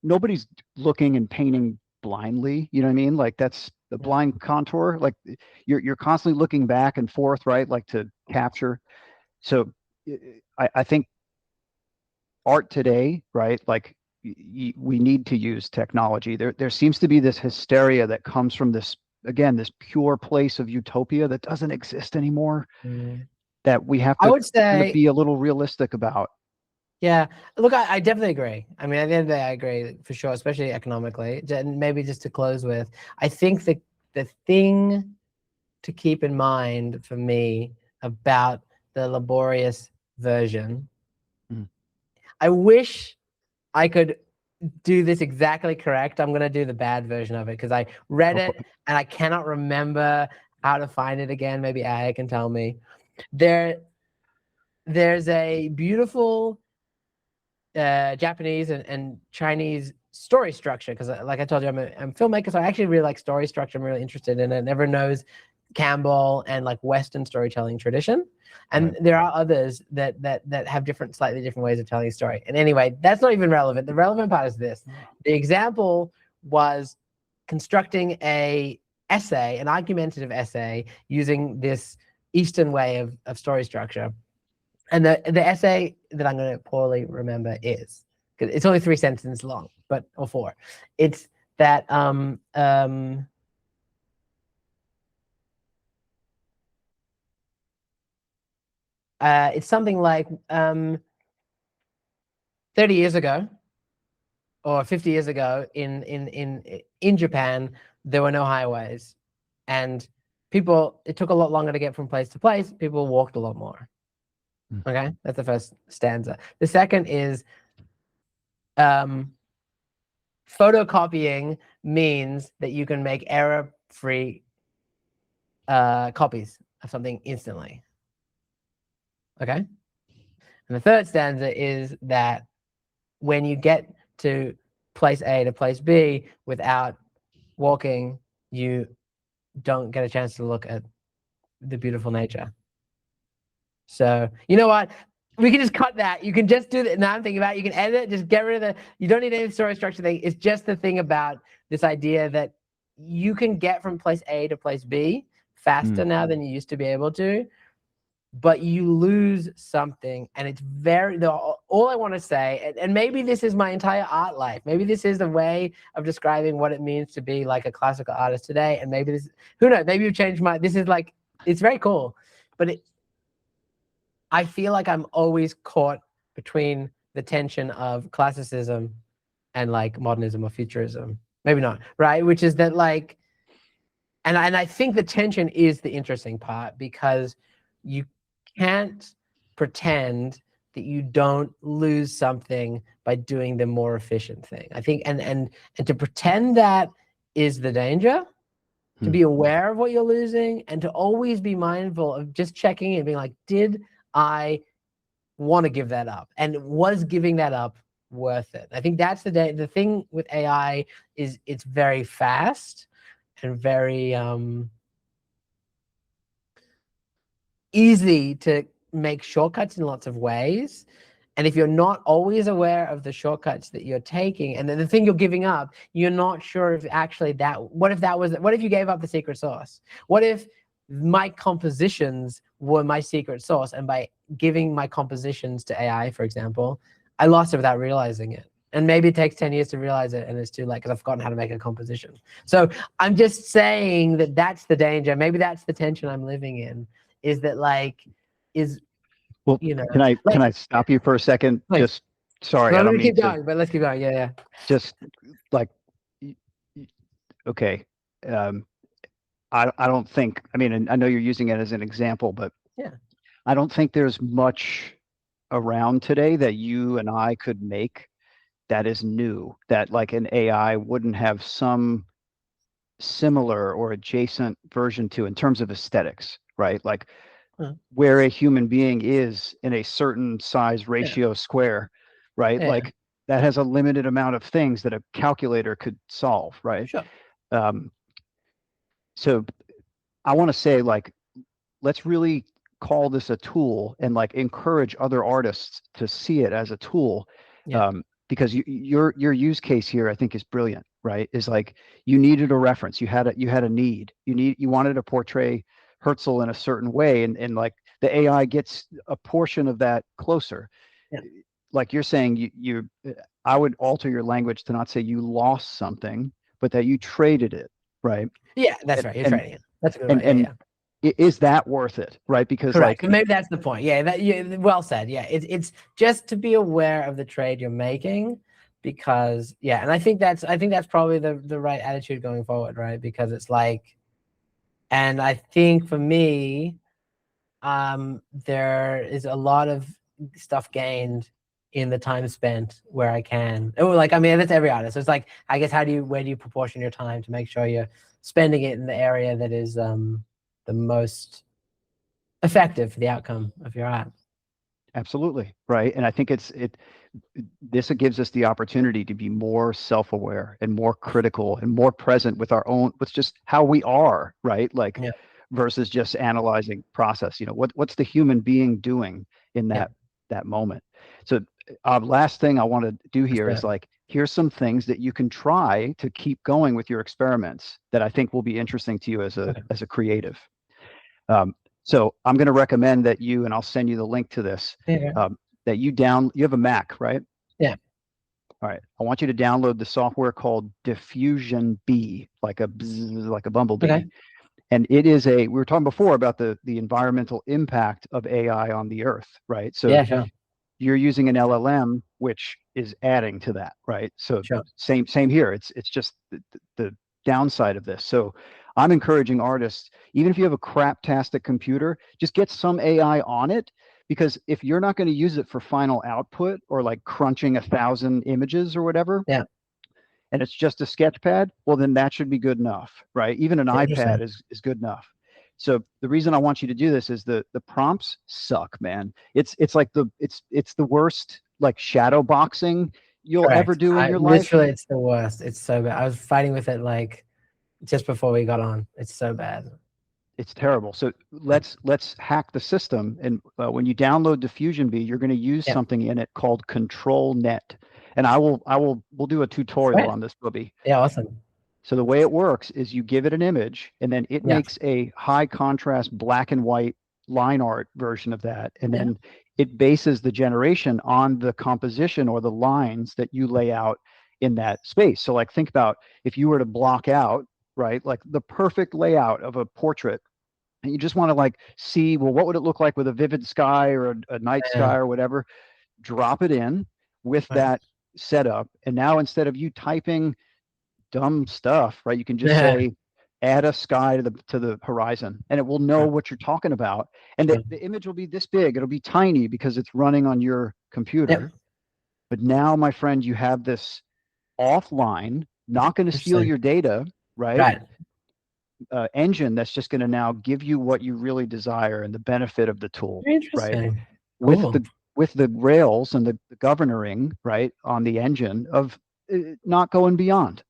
nobody's looking and painting blindly. You know what I mean? Like that's the Yeah. blind contour. Like you're constantly looking back and forth, right? Like to capture. So I think art today, right? Like we need to use technology. There seems to be this hysteria that comes from this again this pure place of utopia that doesn't exist anymore. Mm. That we have I to would kind of say, be a little realistic about. yeah. Look, I definitely agree. I mean, at the end of the day, I agree for sure, especially economically. And maybe just to close with, I think the thing to keep in mind for me about the laborious version, Mm. I wish I could do this exactly correct. I'm going to do the bad version of it because I read Go for it it. and I cannot remember how to find it again. Maybe I can tell me. There's a beautiful Japanese and Chinese story structure because, like I told you, I'm a filmmaker, so I actually really like story structure. I'm really interested in it. Everyone knows Campbell and like Western storytelling tradition, Right. and there are others that have slightly different ways of telling a story. And anyway, that's not even relevant. The relevant part is this: the example was constructing an argumentative essay using this Eastern way of story structure. And the essay that I'm going to poorly remember is, because it's only 3 sentences long, or four. It's that it's something like 30 years ago or 50 years ago in Japan, there were no highways, and it took a lot longer to get from place to place. People walked a lot more. Mm. Okay, that's the first stanza. The second is um, photocopying means that you can make error-free copies of something instantly. Okay? And the third stanza is that when you get to place A to place B without walking, you don't get a chance to look at the beautiful nature. So, you know what? We can just cut that. You can just do that. Now I'm thinking about it. You can edit it, just get rid of you don't need any story structure thing. It's just the thing about this idea that you can get from place A to place B faster now than you used to be able to, but you lose something. And it's all I want to say, and maybe this is my entire art life. Maybe this is the way of describing what it means to be like a classical artist today. And maybe who knows, maybe you've changed this is like, it's very cool, but I feel like I'm always caught between the tension of classicism and like modernism or futurism. Maybe not, right? Which is that like, and I think the tension is the interesting part because you can't pretend that you don't lose something by doing the more efficient thing. I think, and to pretend that is the danger. To be aware of what you're losing and to always be mindful of just checking in, being like, did I want to give that up, and was giving that up worth it? I think that's the thing with AI is it's very fast and very easy to make shortcuts in lots of ways. And if you're not always aware of the shortcuts that you're taking and then the thing you're giving up, you're not sure if actually what if you gave up the secret sauce? What if my compositions were my secret sauce, and by giving my compositions to AI, for example, I lost it without realizing it? And maybe it takes 10 years to realize it and it's too late because I've forgotten how to make a composition. So I'm just saying that that's the danger. Maybe that's the tension I'm living in, is that like, Well, you know, can like, I stop you for a second? please. Just sorry, No, I I'm don't gonna mean keep to. going, but let's keep going. Yeah, yeah. Just like y- y- okay. Um, I don't think. I mean, and I know you're using it as an example, but Yeah. I don't think there's much around today that you and I could make that is new. That like an AI wouldn't have some similar or adjacent version to in terms of aesthetics, right? Like where a human being is in a certain size Yeah. ratio square, right? Yeah. Like that has a limited amount of things that a calculator could solve, right? Sure. Um, so I want to say like let's really call this a tool and like encourage other artists to see it as a tool Yeah. because your use case here I think is brilliant, right? Is like you needed a reference. You had a need. You wanted to portray Herzl in a certain way, and like the AI gets a portion of that closer. Yeah. Like you're saying, I would alter your language to not say you lost something, but that you traded it, right? Yeah, that's And right. You're and trading it. That's a good way. and Yeah, and yeah. is that worth it, right? Because Correct. like And maybe that's the point. Yeah, that well said. Yeah, it's just to be aware of the trade you're making, because yeah, and I think that's probably the right attitude going forward, right? Because it's like, and I think for me, there is a lot of stuff gained in the time spent where I can. Oh, like I mean, that's every artist. So it's like, I guess, where do you proportion your time to make sure you're spending it in the area that is the most effective for the outcome of your art. absolutely, right? And I think this gives us the opportunity to be more self-aware and more critical and more present with our own, with just how we are, right? Like Yeah, versus just analyzing process. What's the human being doing in yeah, that moment? So last thing I want to do that's here is perfect. like, here's some things that you can try to keep going with your experiments that I think will be interesting to you Okay. as a creative. Um, so I'm going to recommend that and I'll send you the link to this, Yeah, that you have a Mac, right? yeah. All right. I want you to download the software called Diffusion B, like like a bumblebee. Okay. And we were talking before about the environmental impact of AI on the earth, right? So Yeah, sure, you're using an LLM, which is adding to that, right? So sure. same here. It's just the downside of this. So I'm encouraging artists, even if you have a craptastic computer, just get some AI on it, because if you're not going to use it for final output or like crunching 1,000 images or whatever, Yeah, and it's just a sketch pad, well, then that should be good enough, right? Even an iPad interesting. is good enough. So the reason I want you to do this is the prompts suck, man. It's like it's the worst like shadow boxing you'll ever Correct. do in I your life. literally, it's the worst. It's so bad. I was fighting with it like just before we got on. It's so bad. It's terrible. So let's hack the system. And when you download Diffusion V, you're going to use Yeah. something in it called Control Net. And we'll do a tutorial Right. on this, Booby. Yeah. Awesome. So the way it works is you give it an image, and then it Yeah. makes a high contrast black and white line art version of that. And Yeah. then it bases the generation on the composition or the lines that you lay out in that space. So like think about if you were to block out, right, like the perfect layout of a portrait, and you just want to like see, well, what would it look like with a vivid sky or a night Yeah. sky or whatever, drop it in with Right. that setup. And now instead of you typing dumb stuff, right? You can just Yeah. say, add a sky to the horizon, and it will know Right. what you're talking about. And Sure. the image will be this big. It'll be tiny because it's running on your Yep. computer. But now, my friend, you have this offline, not going to steal Interesting. your data, right? Right. Engine that's just going to now give you what you really desire and the benefit of the tool, Very right? interesting. With Cool. the rails and the governoring, right, on the engine of not going beyond.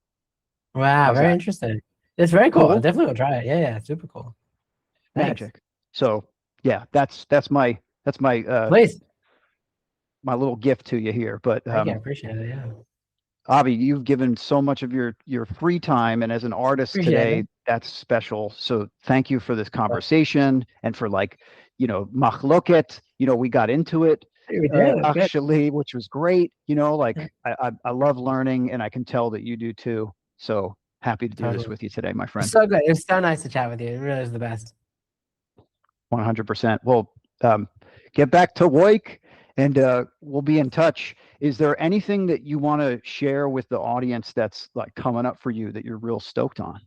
Wow. How's Very that? interesting. It's very cool. I Cool. definitely will try it. Yeah. Yeah. Super cool. Thanks. Magic. So yeah, that's Please. my little gift to you here. But Thank you. I appreciate it. Yeah. Avi, you've given so much of your free time, and as an artist Appreciate it. today, that's special. So thank you for this Well, conversation and for like, machloket. We got into it we did. It's good. actually, which was great. Yeah, Like I love learning, and I can tell that you do too. So happy to do this totally. with you today, my It's friend. so good. It's so nice to chat with you. It really is the best. 100%. Well, get back to work, and we'll be in touch. Is there anything that you want to share with the audience that's like coming up for you that you're real stoked on?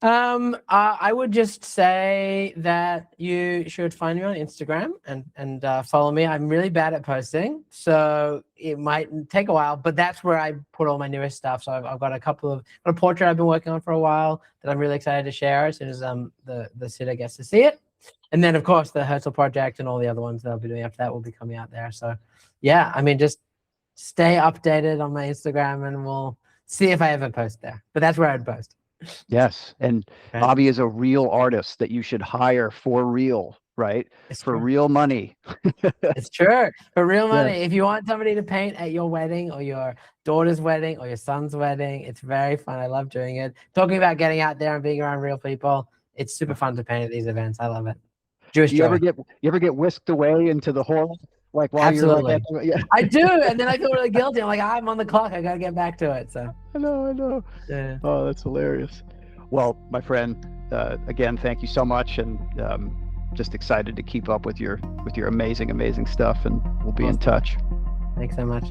I would just say that you should find me on Instagram and follow me. I'm really bad at posting, so it might take a while, but that's where I put all my newest stuff. So I've got a portrait I've been working on for a while that I'm really excited to share as soon as the sitter gets to see it. And then of course the Herzl project and all the other ones that I'll be doing after that will be coming out there. So yeah, I mean, just stay updated on my Instagram and we'll see if I ever post there. But that's where I'd post. Yes, and Okay. Avi is a real artist that you should hire for real, right? It's For true. real money. It's true. For real money. Yes. If you want somebody to paint at your wedding or your daughter's wedding or your son's wedding, it's very fun. I love doing it. Talking about getting out there and being around real people, it's super fun to paint at these events. I love it. Jewish Do you ever joy. get whisked away into the horror, like while you're like at Absolutely. yeah. I do. And then I feel really guilty. I'm like, I'm on the clock. I got to get back to it. So, I know. yeah. Oh, that's hilarious. Well, my friend, again, thank you so much, and just excited to keep up with your amazing stuff, and we'll be in Awesome. touch. Thanks so much.